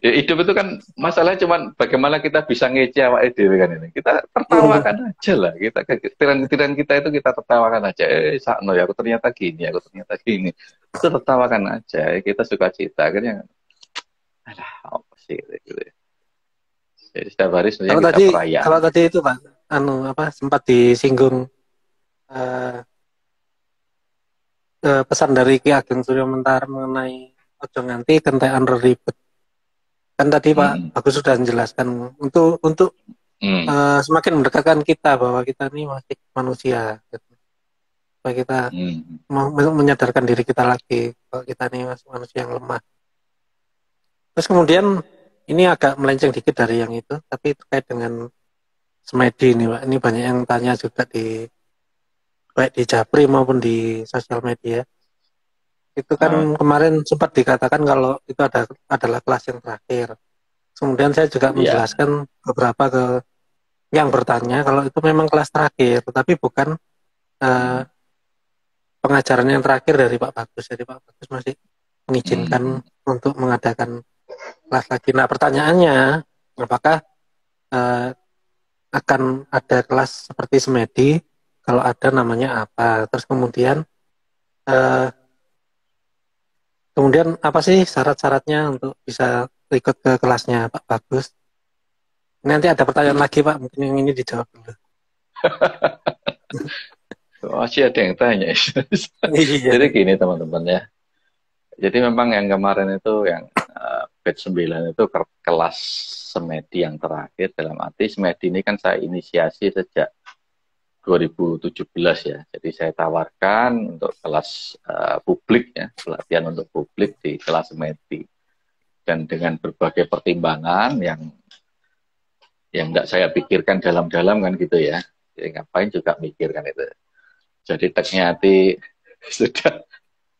[SPEAKER 2] Ya, hidup itu kan masalahnya cuman bagaimana kita bisa ngece awake dhewe kan ini. Kita tertawakan aja lah. Kita ketiran kita itu kita tertawakan aja. Sakno ya aku ternyata gini, aku ternyata gini. Itu tertawakan aja. Kita suka cita kan yang alah apa sih gitu. Jadi setiap hari sebenarnya
[SPEAKER 1] Kalau
[SPEAKER 2] kita
[SPEAKER 1] tadi
[SPEAKER 2] perayaan.
[SPEAKER 1] kalau tadi itu Pak, apa sempat disinggung eh, pesan dari Ki Ageng Surya Mentara mengenai ojo nganti kentekan ribet. Kan tadi Pak
[SPEAKER 2] Hmm,
[SPEAKER 1] Bagus sudah menjelaskan untuk
[SPEAKER 2] hmm,
[SPEAKER 1] semakin mendekatkan kita bahwa kita ini masih manusia, gitu. Supaya kita
[SPEAKER 2] hmm,
[SPEAKER 1] menyadarkan diri kita lagi bahwa kita ini masih manusia yang lemah. Terus kemudian ini agak melenceng dikit dari yang itu, tapi terkait dengan semedi ini Pak. Ini banyak yang tanya juga di baik di Japri maupun di sosial media. Itu kan
[SPEAKER 2] ah,
[SPEAKER 1] kemarin sempat dikatakan kalau itu adalah kelas yang terakhir. Kemudian saya juga
[SPEAKER 2] ya,
[SPEAKER 1] menjelaskan beberapa ke yang bertanya kalau itu memang kelas terakhir, tetapi bukan eh,
[SPEAKER 2] hmm,
[SPEAKER 1] pengajaran yang terakhir dari Pak Bagus. Jadi Pak Bagus masih mengizinkan
[SPEAKER 2] hmm,
[SPEAKER 1] untuk mengadakan kelas lagi. Nah pertanyaannya, apakah eh, akan ada kelas seperti semedi? Kalau ada namanya apa? Terus eh, kemudian apa sih syarat-syaratnya untuk bisa ikut ke kelasnya Pak Bagus? Nanti ada pertanyaan lagi Pak, mungkin yang ini dijawab dulu.
[SPEAKER 2] masih ada yang tanya.
[SPEAKER 1] Iya.
[SPEAKER 2] Jadi gini teman-teman ya. Jadi memang yang kemarin itu yang batch 9 itu kelas semedi yang terakhir, dalam arti semedi ini kan saya inisiasi sejak 2017 ya. Jadi saya tawarkan untuk kelas publik ya, pelatihan untuk publik di kelas semedi. Dan dengan berbagai pertimbangan yang enggak saya pikirkan dalam-dalam kan gitu ya. Jadi ngapain juga mikirkan itu. Jadi ternyata sudah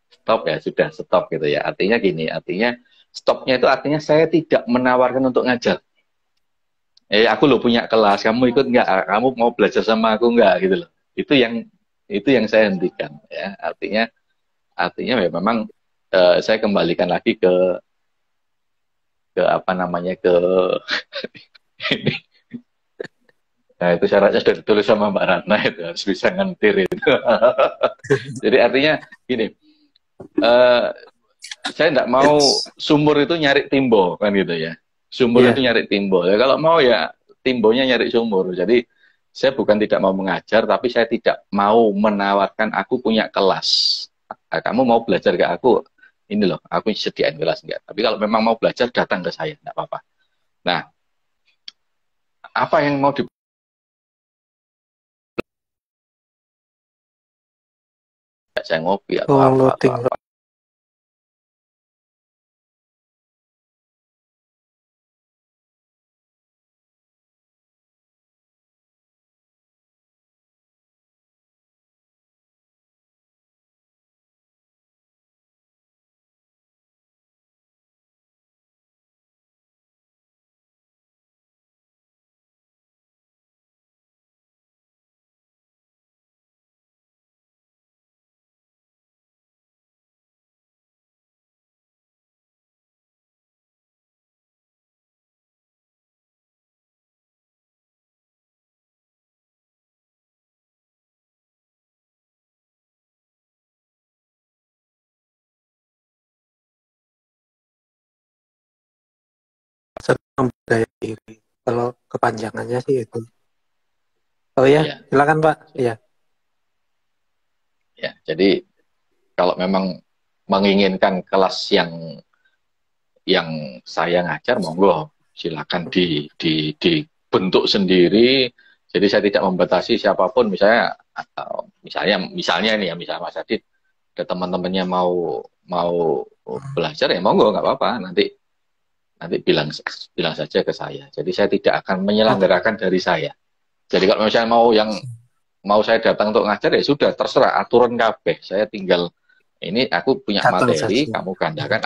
[SPEAKER 2] stop ya, sudah stop gitu ya. Artinya gini, artinya stopnya itu artinya saya tidak menawarkan untuk ngajar. Aku lo punya kelas, kamu ikut nggak? Kamu mau belajar sama aku nggak gitu loh. Itu yang itu yang saya hentikan ya. Artinya ya memang saya kembalikan lagi ke apa namanya ke nah itu syaratnya sudah ditulis sama Mbak Ratna itu harus bisa ngentir itu. Jadi artinya gini, uh, saya tidak mau sumur itu nyari timbo kan gitu ya. Sumur itu
[SPEAKER 1] Iya.
[SPEAKER 2] nyari timbo. Ya, kalau mau ya timbonya nyari sumur. Jadi saya bukan tidak mau mengajar, tapi saya tidak mau menawarkan aku punya kelas. Kamu mau belajar ke aku? Ini loh, aku sediain kelas enggak. Tapi kalau memang mau belajar datang ke saya, enggak apa-apa. Nah, apa yang mau di saya ngopi atau
[SPEAKER 1] Oh,
[SPEAKER 2] apa atau
[SPEAKER 1] loading.
[SPEAKER 2] apa.
[SPEAKER 1] Memberdaya diri. Kalau kepanjangannya sih itu. Oh ya,
[SPEAKER 2] Ya,
[SPEAKER 1] silakan Pak. Iya.
[SPEAKER 2] ya. Jadi kalau memang menginginkan kelas yang saya ngajar, monggo silakan dibentuk sendiri. Jadi saya tidak membatasi siapapun, misalnya atau misalnya ini ya, misalnya Mas Adit ada teman-temannya mau mau belajar ya monggo nggak apa-apa, nanti nanti bilang bilang saja ke saya. Jadi saya tidak akan
[SPEAKER 1] Oh,
[SPEAKER 2] menyelenggarakan dari saya. Jadi kalau misalnya mau saya datang untuk ngajar ya sudah terserah aturan kabeh. Saya tinggal ini aku punya
[SPEAKER 1] datang
[SPEAKER 2] materi,
[SPEAKER 1] saja.
[SPEAKER 2] kamu gandakan.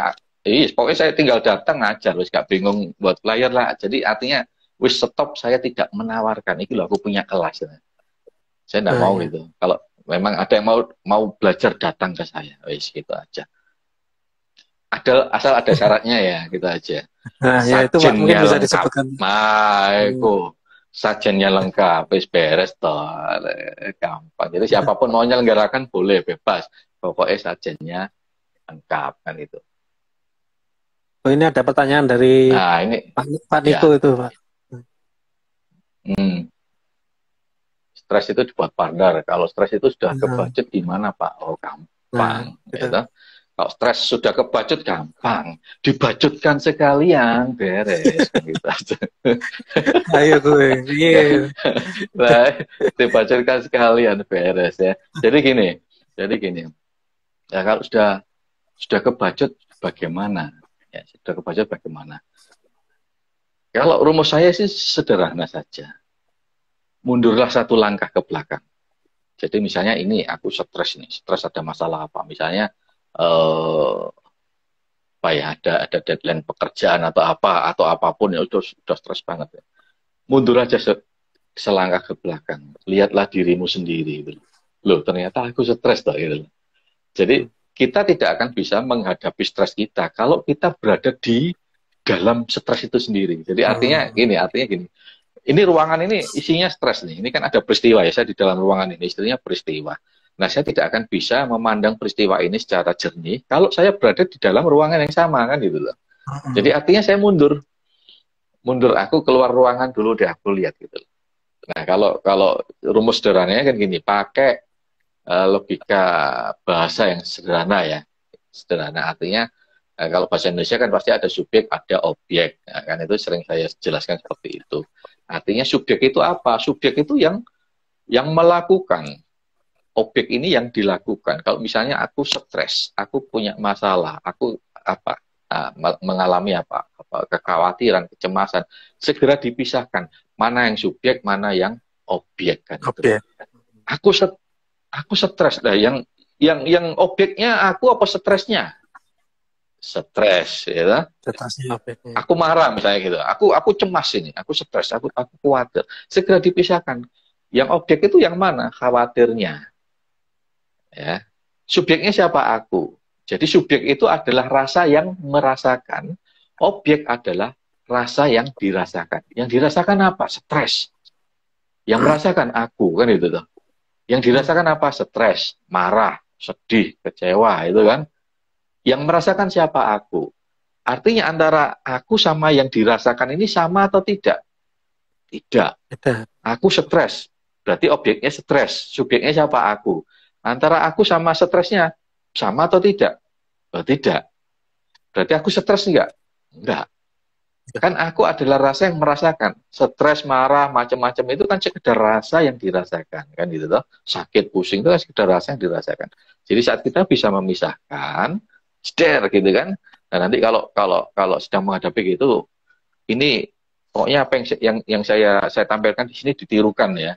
[SPEAKER 2] Pokoknya saya tinggal datang ngajar, wis gak bingung buat player lah. Jadi artinya wis stop, saya tidak menawarkan. Itu loh aku punya kelas. Saya tidak
[SPEAKER 1] Nah,
[SPEAKER 2] mau
[SPEAKER 1] ya.
[SPEAKER 2] gitu. Kalau memang ada yang mau belajar datang ke saya, wis gitu aja. asal ada syaratnya ya, gitu aja.
[SPEAKER 1] Nah, ya itu Pak mungkin
[SPEAKER 2] Sajennya
[SPEAKER 1] bisa
[SPEAKER 2] lengkap.
[SPEAKER 1] disebutkan.
[SPEAKER 2] Iku sajennya lengkap, wis beres toh. Gampang. Jadi siapapun mau menyelenggarakan boleh bebas. Pokoknya sajennya lengkap kan itu.
[SPEAKER 1] Oh, ini ada pertanyaan dari
[SPEAKER 2] Nah, ini
[SPEAKER 1] Pak
[SPEAKER 2] ya.
[SPEAKER 1] Niko itu, Pak.
[SPEAKER 2] Stres itu dibuat partner. Kalau stres itu sudah ke
[SPEAKER 1] Nah,
[SPEAKER 2] budget gimana, Pak? Oh,
[SPEAKER 1] nah,
[SPEAKER 2] gampang.
[SPEAKER 1] gitu.
[SPEAKER 2] Gitu. Kalau stres sudah ke budget gampang. Dibudgetkan sekalian, beres. Gitu aja.
[SPEAKER 1] Ayo gue. Iya.
[SPEAKER 2] Nah, dibudgetkan sekalian, beres ya. Jadi gini. Ya kalau sudah ke budget bagaimana? Ya, sudah ke budget bagaimana? Kalau rumus saya sih sederhana saja. Mundurlah satu langkah ke belakang. Jadi misalnya ini aku stres nih, stres ada masalah apa? Misalnya apa ya, ada deadline pekerjaan atau apapun ya udah stres banget ya. Mundur aja selangkah ke belakang. Lihatlah dirimu sendiri gitu. Loh, ternyata aku stres toh gitu. Jadi kita tidak akan bisa menghadapi stres kita kalau kita berada di dalam stres itu sendiri. Jadi artinya gini. Ini ruangan ini isinya stres nih. Ini kan ada peristiwa ya, saya di dalam ruangan ini istilahnya peristiwa. Nah, saya tidak akan bisa memandang peristiwa ini secara jernih kalau saya berada di dalam ruangan yang sama kan gitu loh. Jadi artinya saya mundur aku keluar ruangan dulu deh, aku lihat gitu. Nah, kalau rumus sederhananya kan gini, pakai logika bahasa yang sederhana ya. Sederhana artinya kalau bahasa Indonesia kan pasti ada subjek, ada objek. Nah, kan itu sering saya jelaskan seperti itu. Artinya subjek itu apa? Subjek itu yang melakukan. Objek ini yang dilakukan. Kalau misalnya aku stres, aku punya masalah, aku apa mengalami apa kekhawatiran, kecemasan, segera dipisahkan. Mana yang subjek, mana yang objek kan itu. Aku stres. Nah, yang objeknya aku apa stresnya? Stres ya. Aku marah misalnya gitu. Aku cemas ini, aku stres, aku khawatir. Segera dipisahkan. Yang objek itu yang mana? Khawatirnya. Ya. Subjeknya siapa? Aku. Jadi subjek itu adalah rasa yang merasakan. Objek adalah rasa yang dirasakan. Yang dirasakan apa? Stres. Yang merasakan aku kan itu tuh. Yang dirasakan apa? Stres, marah, sedih, kecewa itu kan. Yang merasakan siapa? Aku. Artinya antara aku sama yang dirasakan ini sama atau tidak? Tidak. Aku stres. Berarti objeknya stres. Subjeknya siapa? Aku. Antara aku sama stresnya sama atau tidak? Oh, tidak. Berarti aku stres enggak? Enggak. Kan aku adalah rasa yang merasakan. Stres, marah, macam-macam itu kan sekedar rasa yang dirasakan. Kan gitu toh. Sakit, pusing itu kan sekedar rasa yang dirasakan. Jadi saat kita bisa memisahkan, jeder gitu kan. Nah, nanti kalau sedang menghadapi gitu, ini pokoknya apa yang saya tampilkan di sini ditirukan ya.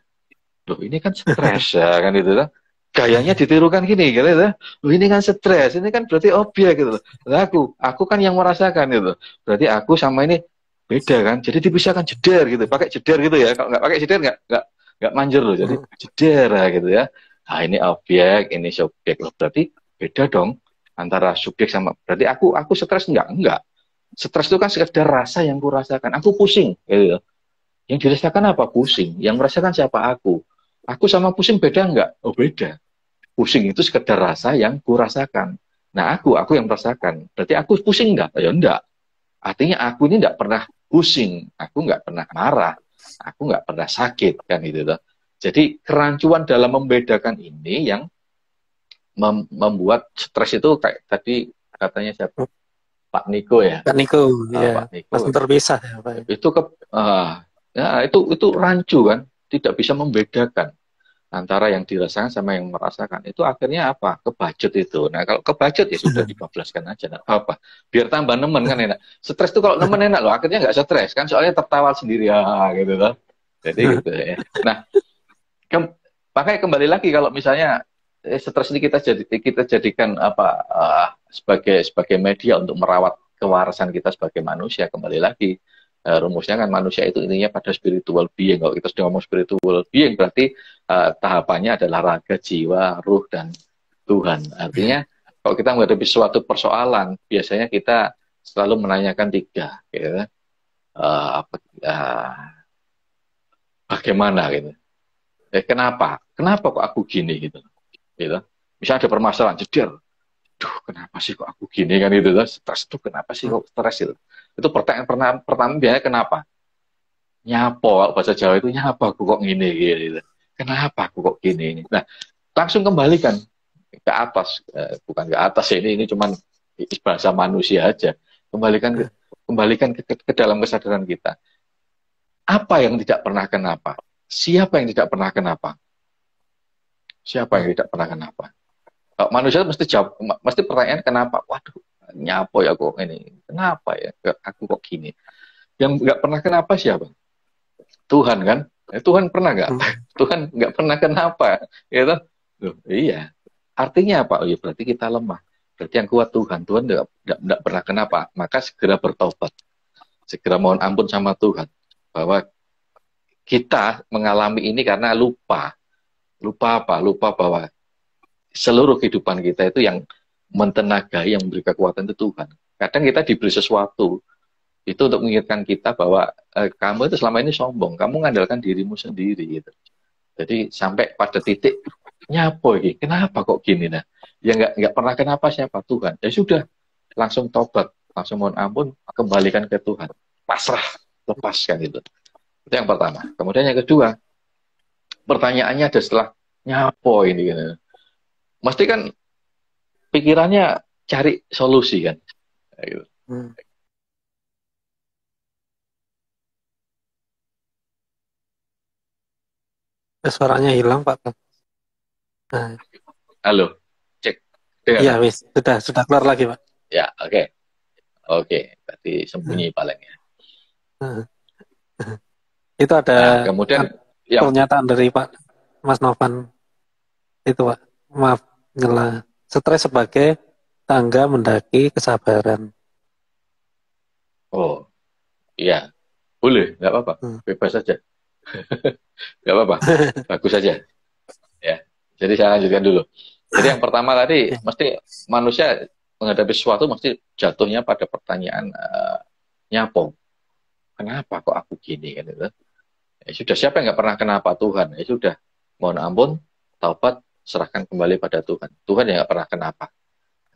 [SPEAKER 2] Loh, ini kan stres ya kan itu toh. Gayanya ditirukan gini gitu ya. Loh, ini kan stres, ini kan berarti objek gitu. Nah, aku kan yang merasakan gitu. Berarti aku sama ini beda kan. Jadi dipisahkan jeder gitu. Pakai jeder gitu ya. Kalau nggak pakai jeder nggak manjur loh. Jadi jeder gitu ya. Nah, ini objek, ini subjek loh. Berarti beda dong antara subjek sama. Berarti aku stres enggak. Stres itu kan sekedar rasa yang kurasakan. Aku pusing gitu. Yang dirasakan apa? Pusing. Yang merasakan siapa? Aku. Aku sama pusing beda enggak? Oh, beda. Pusing itu sekedar rasa yang kurasakan. Nah, aku yang merasakan. Berarti aku pusing enggak? Ya enggak. Artinya aku ini enggak pernah pusing. Aku enggak pernah marah. Aku enggak pernah sakit. Kan gitu. Jadi kerancuan dalam membedakan ini yang membuat stres itu kayak tadi katanya siapa? Pak Niko ya.
[SPEAKER 1] Pak Niko, ya.
[SPEAKER 2] Pak Niko.
[SPEAKER 1] Langsung terpisah ya, Pak.
[SPEAKER 2] Itu ya itu rancu kan, tidak bisa membedakan antara yang dirasakan sama yang merasakan. Itu akhirnya apa? Kebacut itu. Nah, kalau kebacut ya sudah dibablaskan aja, nggak apa-apa. Biar tambah nemen kan enak. Stres tuh kalau nemen enak loh, akhirnya nggak stres kan, soalnya tertawa sendiri ya gitu loh. Jadi gitu ya. Nah, makanya kembali lagi kalau misalnya stres ini kita jadikan apa sebagai media untuk merawat kewarasan kita sebagai manusia. Kembali lagi rumusnya kan manusia itu intinya pada spiritual being. Kalau kita sudah ngomong spiritual being berarti tahapannya adalah raga, jiwa, ruh, dan Tuhan. Artinya Kalau kita menghadapi suatu persoalan, biasanya kita selalu menanyakan tiga, gitu. Apa, bagaimana gitu? Kenapa? Kenapa kok aku gini gitu? Gitu. Misalnya ada permasalahan, jeder, duh kenapa sih kok aku gini kan gitu? Stres tuh kenapa sih kok stres itu? Itu pertanyaan pertama biasanya kenapa? Nyapo, kalau bahasa Jawa itu nyapa aku kok gini gitu. Kenapa aku kok gini? Nah, langsung kembalikan ke atas, bukan ke atas ya, ini cuman bahasa manusia aja. Kembalikan ke dalam kesadaran kita. Apa yang tidak pernah kenapa? Siapa yang tidak pernah kenapa? Siapa yang tidak pernah kenapa? Kalau manusia mesti jawab, mesti pertanyaan kenapa? Waduh, nyapo ya kok ini? Kenapa ya aku kok gini? Yang nggak pernah kenapa siapa? Tuhan kan? Tuhan pernah nggak? Tuhan nggak pernah kenapa? Gitu? Iya. Artinya apa? Oh ya berarti kita lemah. Berarti yang kuat Tuhan. Tuhan nggak pernah kenapa. Maka segera bertobat. Segera mohon ampun sama Tuhan. Bahwa kita mengalami ini karena lupa. Lupa apa? Lupa bahwa seluruh kehidupan kita itu yang mentenagai, yang memberi kekuatan itu Tuhan. Kadang kita diberi sesuatu itu untuk mengingatkan kita bahwa kamu itu selama ini sombong, kamu mengandalkan dirimu sendiri gitu. Jadi sampai pada titik nyapo ini, kenapa kok gini nah? Ya nggak pernah kenapa siapa Tuhan. Ya sudah, langsung tobat, langsung mohon ampun, kembalikan ke Tuhan, pasrah, lepaskan itu. Itu yang pertama. Kemudian yang kedua, pertanyaannya ada setelah nyapo ini gitu. Mesti kan pikirannya cari solusi kan. Gitu.
[SPEAKER 1] Suaranya hilang Pak. Nah,
[SPEAKER 2] Halo, cek. Dengar,
[SPEAKER 1] iya
[SPEAKER 2] kan?
[SPEAKER 1] wis, sudah keluar lagi Pak.
[SPEAKER 2] Ya, oke. Oke, berarti sembunyi paling ya.
[SPEAKER 1] Itu ada
[SPEAKER 2] Nah, kemudian yang
[SPEAKER 1] pernyataan dari Pak Mas Novan itu Pak. Maaf, nyela. Stres sebagai tangga mendaki kesabaran.
[SPEAKER 2] oh, iya, boleh, nggak apa-apa, bebas saja. Nggak apa-apa, bagus saja. Ya, jadi saya lanjutkan dulu. Jadi yang pertama tadi, mesti manusia menghadapi sesuatu mesti jatuhnya pada pertanyaan nyapo. Kenapa kok aku gini kan itu? Ya sudah, siapa yang nggak pernah kenapa Tuhan? Ya sudah, mohon ampun, taubat, serahkan kembali pada Tuhan. Tuhan yang nggak pernah kenapa.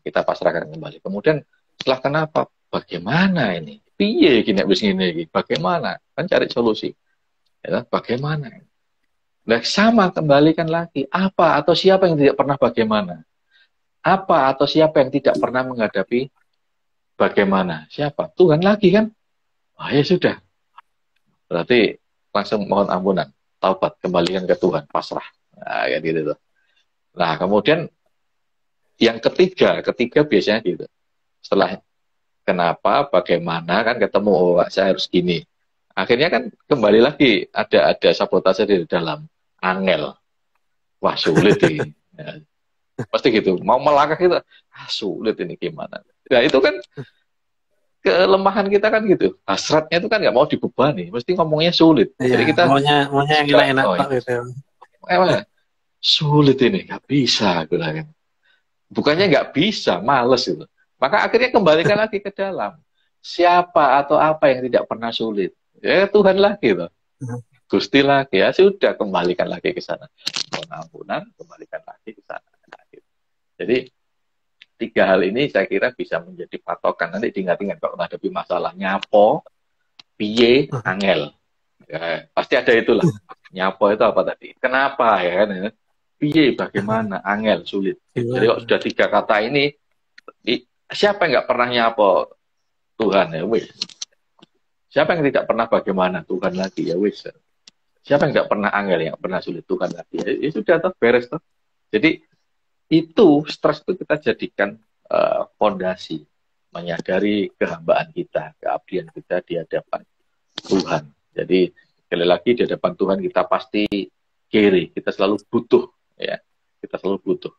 [SPEAKER 2] Kita pasrahkan kembali. Kemudian setelah kenapa? Bagaimana ini? Piye gini habis gini? Bagaimana? Kan cari solusi. Ya, bagaimana? Nah, sama kembalikan lagi. Apa atau siapa yang tidak pernah bagaimana? Apa atau siapa yang tidak pernah menghadapi bagaimana? Siapa? Tuhan lagi kan? Ah, ya sudah. Berarti langsung mohon ampunan. Taubat, kembalikan ke Tuhan. Pasrah. Nah, kayak gitu tuh. Nah, kemudian yang ketiga biasanya gitu. Setelah kenapa, bagaimana, kan ketemu, oh saya harus gini. Akhirnya kan kembali lagi ada sabotase di dalam. Angel. Wah, sulit ini. Ya, pasti gitu. Mau melangkah kita, sulit ini gimana. Nah, itu kan kelemahan kita kan gitu. Hasratnya itu kan nggak mau dibebani. Mesti ngomongnya sulit.
[SPEAKER 1] Iya,
[SPEAKER 2] Jadi kita
[SPEAKER 1] maunya yang
[SPEAKER 2] suka,
[SPEAKER 1] enak-enak
[SPEAKER 2] oh,
[SPEAKER 1] Pak gitu.
[SPEAKER 2] sulit ini, nggak bisa. Kan. Bukannya nggak bisa, males itu. Maka akhirnya kembalikan lagi ke dalam. Siapa atau apa yang tidak pernah sulit? Ya Tuhan lagi loh. Gusti lagi, ya sudah, kembalikan lagi ke sana. Mohon ampunan, kembalikan lagi ke sana. Jadi tiga hal ini saya kira bisa menjadi patokan. Nanti diingat-ingat kalau menghadapi masalah nyapo, piye, angel. Ya, pasti ada itulah. Nyapo itu apa tadi? Kenapa ya kan? Piye, bagaimana? Angel, sulit. Jadi kalau sudah tiga kata ini, siapa yang nggak pernah nyapo? Tuhan ya wis. Siapa yang tidak pernah bagaimana? Tuhan lagi ya wis. Siapa yang nggak pernah angel, yang pernah sulit? Tuhan lagi. Ya sudah toh, beres toh. Jadi itu stres itu kita jadikan fondasi, menyadari kehambaan kita, keabdian kita di hadapan Tuhan. Jadi sekali lagi di hadapan Tuhan kita pasti kiri, kita selalu butuh, ya, kita selalu butuh,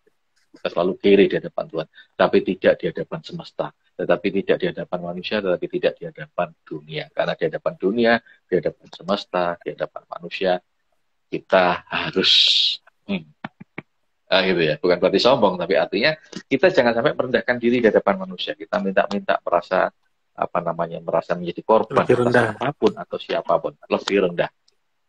[SPEAKER 2] kita selalu kiri di hadapan Tuhan, tapi tidak di hadapan semesta, tetapi tidak di hadapan manusia, tetapi tidak di hadapan dunia. Karena di hadapan dunia, di hadapan semesta, di hadapan manusia, kita harus Gitu ya. Bukan berarti sombong, tapi artinya kita jangan sampai merendahkan diri di hadapan manusia. Kita minta merasa apa namanya, merasa menjadi korban
[SPEAKER 1] Lebih
[SPEAKER 2] atas
[SPEAKER 1] rendah.
[SPEAKER 2] apapun atau siapapun, lebih rendah.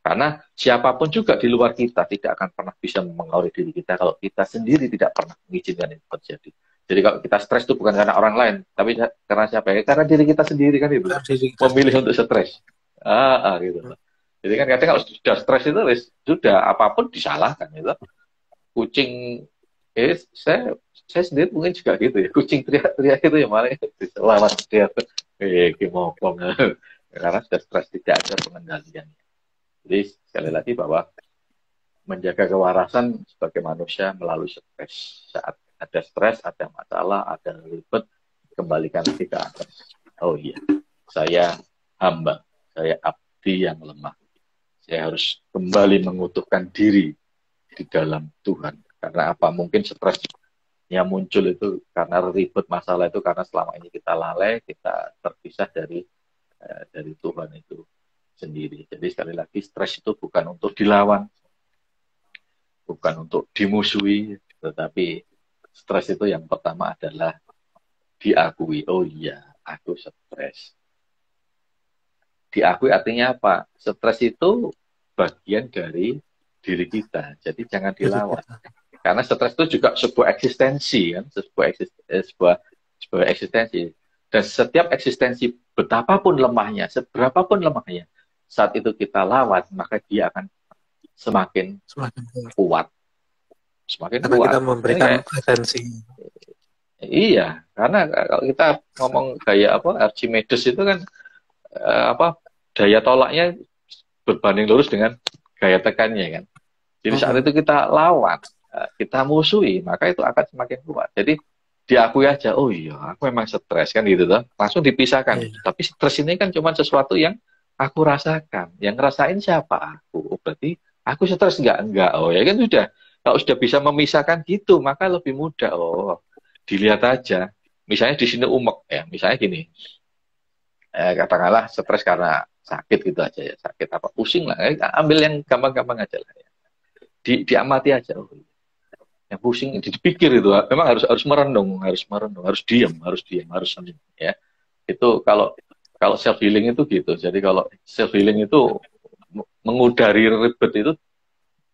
[SPEAKER 2] Karena siapapun juga di luar kita tidak akan pernah bisa mempengaruhi diri kita kalau kita sendiri tidak pernah mengizinkan itu terjadi. Jadi kalau kita stres itu bukan karena orang lain, tapi karena siapa ya? Karena diri kita sendiri kan itu.
[SPEAKER 1] Diri kita
[SPEAKER 2] Memilih
[SPEAKER 1] sendiri.
[SPEAKER 2] untuk stres. Gitu. Jadi kan kadang kalau sudah stres itu sudah apapun disalahkan itu. Kucing, saya sendiri mungkin juga gitu ya. Kucing teriak-teriak itu yang malah lawan dia. Gimana? Karena sudah stres, tidak ada pengendalian. Jadi sekali lagi bahwa menjaga kewarasan sebagai manusia melalui stres. Saat ada stres, ada masalah, ada ribet, kembalikan lagi ke atas. Oh iya, saya hamba, saya abdi yang lemah. Saya harus kembali mengutuhkan diri di dalam Tuhan. Karena apa? Mungkin stres yang muncul itu karena ribet masalah itu karena selama ini kita lalai, kita terpisah dari Tuhan itu sendiri. Jadi sekali lagi stres itu bukan untuk dilawan, bukan untuk dimusuhi, tetapi stres itu yang pertama adalah diakui. Oh iya, aku stres. Diakui artinya apa? Stres itu bagian dari diri kita. Jadi jangan dilawan. Karena stres itu juga sebuah eksistensi, kan? Sebuah eksistensi. Dan setiap eksistensi betapapun lemahnya, seberapapun lemahnya, saat itu kita lawan, maka dia akan semakin kuat. Semakin
[SPEAKER 1] karena
[SPEAKER 2] kuat.
[SPEAKER 1] kita memberikan atensi.
[SPEAKER 2] Iya, karena kalau kita ngomong gaya Archimedes itu kan daya tolaknya berbanding lurus dengan gaya tekannya kan. Jadi saat itu kita lawan, kita musuhi, maka itu akan semakin kuat. Jadi diakui aja, oh iya, aku memang stres kan gitu tuh. Langsung dipisahkan. Tapi stres ini kan cuma sesuatu yang aku rasakan. Yang ngerasain siapa? Aku. Oh, berarti aku stres enggak? Oh ya kan sudah. Kalau sudah bisa memisahkan gitu, maka lebih mudah. Oh, dilihat aja. Misalnya di sini umek ya, misalnya gini. Katakanlah stres karena sakit gitu aja ya, sakit apa pusing lah. Ambil yang gampang-gampang aja lah ya. Diamati aja. Oh, yang pusing dipikir itu memang harus merenung, harus diam, harus senang ya. Itu kalau self healing itu gitu. Jadi kalau self healing itu mengudari ribet itu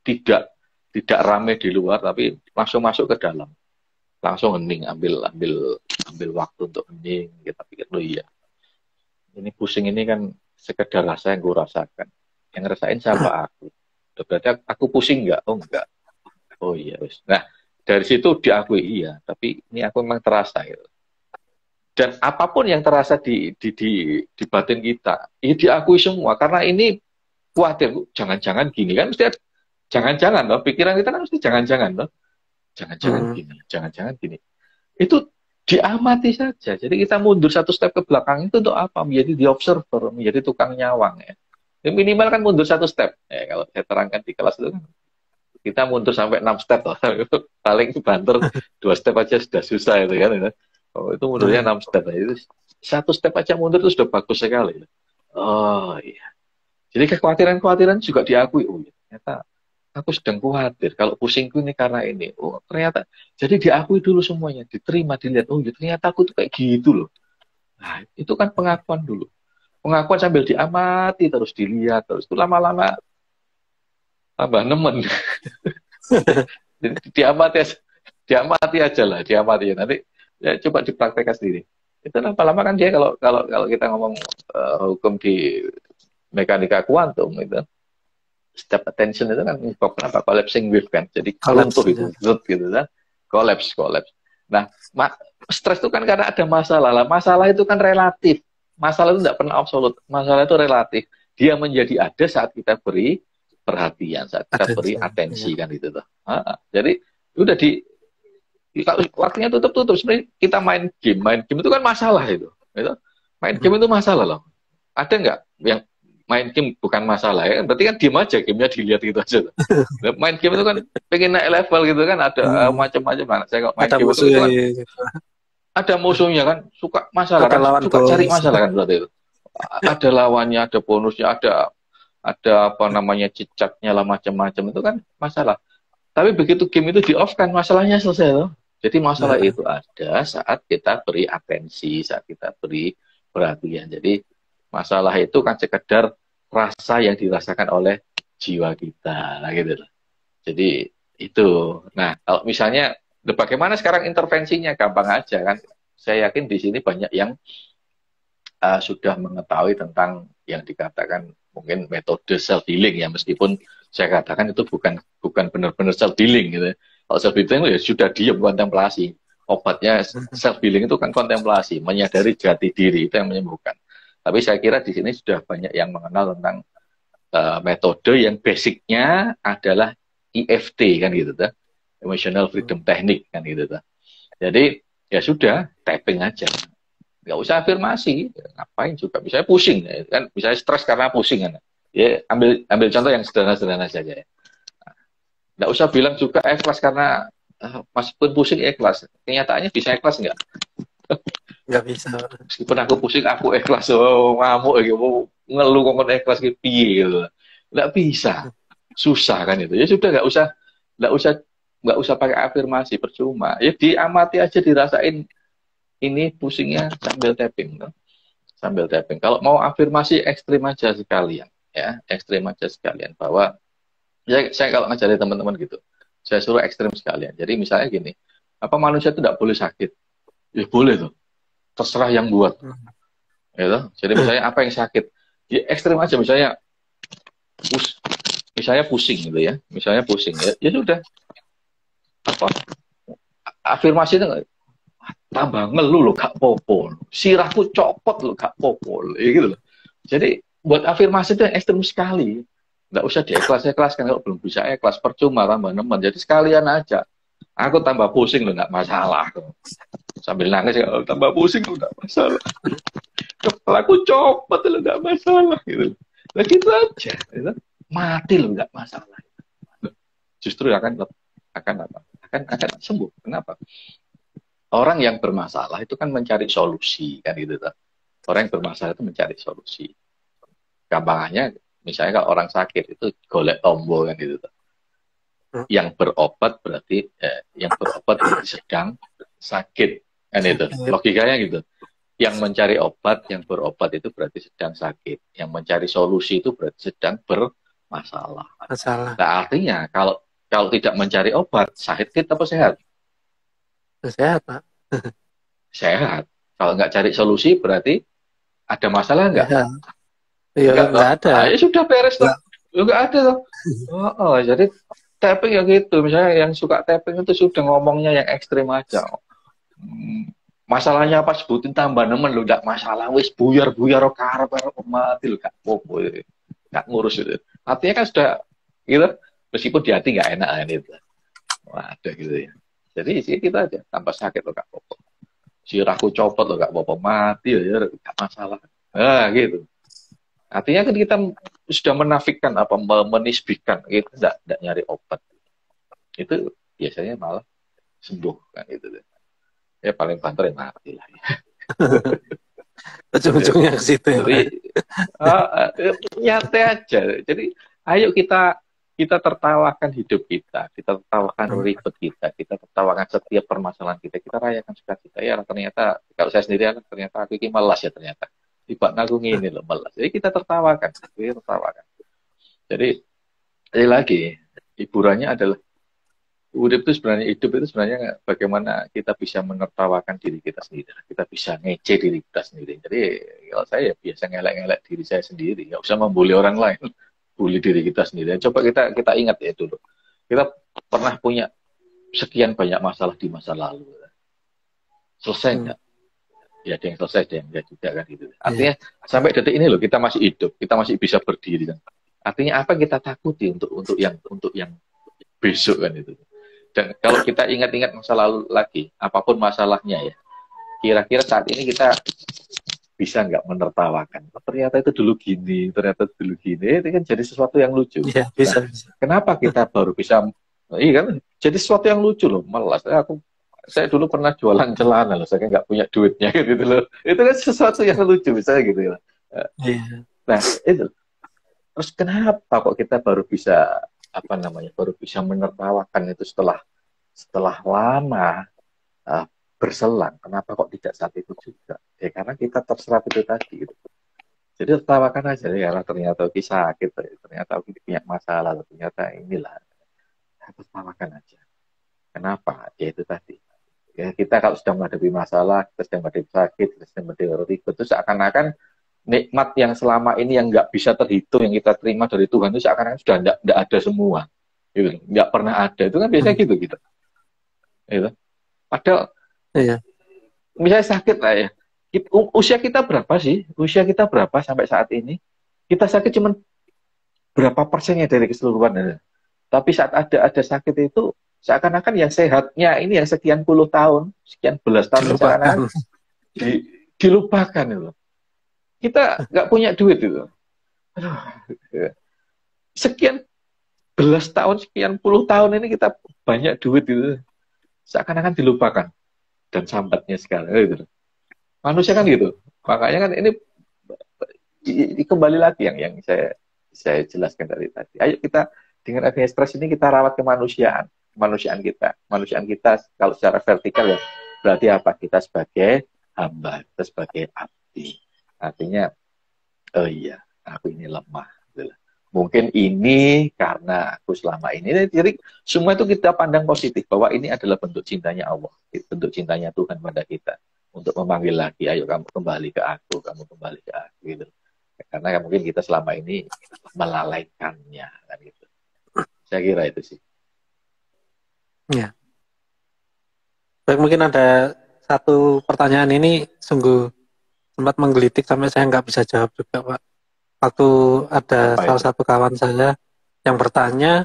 [SPEAKER 2] tidak rame di luar tapi langsung masuk ke dalam. Langsung hening, ambil waktu untuk hening, kita pikir oh iya. Ini pusing ini kan sekedar rasa yang gue rasakan. Yang ngerasain siapa aku? Berarti aku pusing enggak? Oh enggak. Oh iya, wis. Nah, dari situ diakui iya, tapi ini aku memang terasa gitu. Dan apapun yang terasa di batin kita, ini diakui semua karena ini khawatir, jangan-jangan gini kan mesti jangan-jangan loh, pikiran kita kan mesti jangan-jangan loh. Jangan-jangan gini. Itu diamati saja. Jadi kita mundur satu step ke belakang itu untuk apa? Menjadi the observer, menjadi tukang nyawang ya. Minimal kan mundur satu step. Ya, kalau saya terangkan di kelas itu kan kita mundur sampai 6 step loh. Paling banter 2 step aja sudah susah itu kan. Oh, itu mundurnya 6 step. Itu 1 step aja mundur itu sudah bagus sekali. Oh iya. Jadi kekhawatiran juga diakui. Oh iya, ternyata aku sedang khawatir. Kalau pusingku ini karena ini. Oh ternyata. Jadi diakui dulu semuanya. Diterima, dilihat. Oh iya, ternyata aku tuh kayak gitu loh. Nah, itu kan pengakuan dulu. Pengakuan sambil diamati, terus dilihat. Terus itu lama-lama tambah nemen. diamati aja lah, diamati ya. Nanti ya, coba dipraktekkan sendiri. Itu lama-lama kan dia kalau kita ngomong hukum di mekanika kuantum itu, step attention itu kan menyebabkan apa? Collapsing wave kan. Jadi runtuh itu, gitu kan. Collapse. Nah, stres itu kan karena ada masalah. Masalah itu kan relatif. Masalah itu tidak pernah absolut. Masalah itu relatif. Dia menjadi ada saat kita beri perhatian, saat kita beri atensi kan itu tuh. Jadi udah waktunya tutup. Sebenarnya kita main game itu kan masalah itu. Main game itu masalah loh. Ada nggak yang main game bukan masalah ya? Berarti kan diem aja, gamenya dilihat gitu aja. Main game itu kan pengen naik level gitu kan, ada macam-macam. Saya kalau main game itu kan ada musuhnya kan, suka masalah kan, suka cari masalah kan berarti itu. Ada lawannya, ada bonusnya, ada apa namanya cicatnya lah macam-macam itu kan masalah. Tapi begitu game itu di-off kan masalahnya selesai loh. Jadi masalah itu ada saat kita beri atensi, saat kita beri perhatian. Jadi masalah itu kan sekedar rasa yang dirasakan oleh jiwa kita, lah gitu loh. Jadi itu. Nah, kalau misalnya bagaimana sekarang intervensinya, gampang aja kan. Saya yakin di sini banyak yang sudah mengetahui tentang yang dikatakan mungkin metode self healing ya, meskipun saya katakan itu bukan benar-benar self healing gitu. Kalau self healing ya sudah diam, kontemplasi. Obatnya self healing itu kan kontemplasi, menyadari jati diri, itu yang menyembuhkan. Tapi saya kira di sini sudah banyak yang mengenal tentang metode yang basicnya adalah EFT kan gitu tuh, Emotional Freedom Technique kan gitu tuh. Jadi ya sudah, tapping aja. Nggak usah afirmasi, ngapain juga. Misalnya pusing, ya, kan? Misalnya stres karena pusing kan. Ya ambil contoh yang sederhana-sederhana saja ya. Nggak usah bilang juga ikhlas karena meskipun pusing ikhlas. Kenyataannya bisa ikhlas nggak?
[SPEAKER 1] Nggak bisa.
[SPEAKER 2] Meskipun aku pusing, aku ikhlas. Oh, ngamuk, gitu. Ngeluh kok ikhlas gitu, gitu. Nggak bisa. Susah kan itu. Ya sudah, nggak usah pakai afirmasi, percuma. Ya diamati aja, dirasain. Ini pusingnya sambil tapping, no? Sambil tapping. Kalau mau afirmasi ekstrim aja sekalian, ya ekstrim aja sekalian. Bahwa ya, saya kalau ngajarin teman-teman gitu, saya suruh ekstrim sekalian. Jadi misalnya gini, apa manusia itu tidak boleh sakit? Ya boleh tuh, terserah yang buat. Gitu. Jadi misalnya apa yang sakit? Ya ekstrim aja, misalnya pusing gitu ya, misalnya pusing ya sudah, apa afirmasi itu tambah ngeluh lo gak popo, sirahku copot lo gak popo, ya gitu loh. Jadi buat afirmasi itu yang ekstrem sekali, nggak usah diikhlas-ikhlaskan. Kalau belum bisa ikhlas percuma tambah nemen. Jadi sekalian aja, aku tambah pusing lo nggak masalah, sambil nangis ya, tambah pusing lo nggak masalah, kepalaku copot lo nggak masalah gitu. Nah gitu aja, gitu. Mati lo nggak masalah, justru akan apa? Akan sembuh. Kenapa? Orang yang bermasalah itu kan mencari solusi kan gitu tuh. Orang yang bermasalah itu mencari solusi. Gampangannya misalnya kalau orang sakit itu golek tombol kan gitu tuh. Yang berobat berarti sedang sakit kan itu. Logikanya gitu. Yang mencari obat, yang berobat itu berarti sedang sakit. Yang mencari solusi itu berarti sedang bermasalah.
[SPEAKER 1] Masalah.
[SPEAKER 2] Nah, artinya kalau tidak mencari obat, sakit apa sehat?
[SPEAKER 1] Sehat, Pak.
[SPEAKER 2] Sehat. Kalau nggak cari solusi berarti ada masalah nggak?
[SPEAKER 1] Iya, nggak ada.
[SPEAKER 2] Ya sudah beres tuh. Nggak ada tuh. Jadi tapping ya gitu. Misalnya yang suka tapping itu sudah ngomongnya yang ekstrim aja. Masalahnya apa sebutin tambah nemen lu, nggak masalah. Wis buyar karep mati lu, nggak popo, nggak ngurus itu. Artinya kan sudah gitu. Meskipun di hati nggak enak kan itu. Wah, ada gitu ya. Jadi sih kita aja tanpa sakit lo gak apa-apa. Sirahku copot lo gak apa-apa, mati ya gak masalah. Nah gitu. Artinya kan kita sudah menafikan apa, menisbihkan, kita tidak nyari obat. Itu biasanya malah sembuh kan itu. Ya paling banter ya mati lah. Ya.
[SPEAKER 1] Ujung-ujungnya ke situ.
[SPEAKER 2] Jadi nyantai aja. Jadi ayo kita tertawakan hidup kita tertawakan ribet kita tertawakan setiap permasalahan kita rayakan sukacita. Ya ternyata kalau saya sendiri ternyata aku ini malas ya ternyata. Tiba aku ini loh malas. Jadi kita tertawakan. Jadi lagi hiburannya adalah hidup itu sebenarnya bagaimana kita bisa menertawakan diri kita sendiri. Kita bisa ngece diri kita sendiri. Jadi kalau saya biasa ngelak-ngelak diri saya sendiri, nggak usah membuli orang lain. Bully diri kita sendiri. Coba kita ingat ya dulu. Kita pernah punya sekian banyak masalah di masa lalu. Selesai enggak? Ya ada yang selesai, ada yang enggak juga kan gitu. Artinya sampai detik ini loh kita masih hidup, kita masih bisa berdiri kan. Artinya apa yang kita takuti untuk yang besok kan itu. Dan kalau kita ingat-ingat masa lalu lagi, apapun masalahnya ya, kira-kira saat ini kita bisa nggak menertawakan? Ternyata itu dulu gini, itu kan jadi sesuatu yang lucu.
[SPEAKER 1] Ya, bisa.
[SPEAKER 2] Kenapa kita baru bisa? Iya kan, jadi sesuatu yang lucu loh, malas. Saya dulu pernah jualan celana loh, saya nggak punya duitnya gitu loh. Itu kan sesuatu yang lucu, misalnya gitu ya. Nah, itu. Terus kenapa kok kita baru bisa apa namanya, baru bisa menertawakan itu setelah lama berselang. Kenapa kok tidak saat itu juga? Ya karena kita terserap itu tadi. Gitu. Jadi tertawakan aja ya, karena ternyata kisah sakit, ternyata kita punya masalah, ternyata inilah. Tertawakan aja. Kenapa? Ya itu tadi. Ya, kita kalau sedang menghadapi masalah, kita sedang menghadapi sakit, kita sedang menghadapi ribut, itu seakan-akan nikmat yang selama ini yang nggak bisa terhitung, yang kita terima dari Tuhan itu seakan-akan sudah nggak ada semua. Gitu. Nggak pernah ada. Itu kan biasanya gitu. Gitu. Padahal,
[SPEAKER 1] Iya.
[SPEAKER 2] misalnya sakit lah ya. Usia kita berapa sih? Usia kita berapa sampai saat ini? Kita sakit cuma berapa persennya dari keseluruhan. Ya. Tapi saat ada sakit itu, seakan-akan yang sehatnya ini yang sekian puluh tahun, sekian belas tahun, seakan-akan dilupakan itu. Kita nggak punya duit itu. Sekian belas tahun, sekian puluh tahun ini kita banyak duit itu. Seakan-akan dilupakan. Dan sambatnya sekarang. Gitu. Manusia kan gitu. Makanya kan ini kembali lagi yang saya jelaskan dari tadi. Ayo kita dengan adanya stres ini kita rawat kemanusiaan kita. Kemanusiaan kita kalau secara vertikal ya berarti apa? Kita sebagai hamba, kita sebagai abdi. Artinya, oh iya, aku ini lemah. Mungkin ini karena aku selama ini. Jadi semua itu kita pandang positif bahwa ini adalah bentuk cintanya Allah, bentuk cintanya Tuhan pada kita untuk memanggil lagi, ayo kamu kembali ke aku, kamu kembali ke aku. Gitu. Karena mungkin kita selama ini melalaikannya, kan gitu. Saya kira itu sih.
[SPEAKER 1] Ya. Baik, mungkin ada satu pertanyaan ini sungguh sempat menggelitik sampai saya nggak bisa jawab juga, Pak. Waktu ada salah satu kawan saya yang bertanya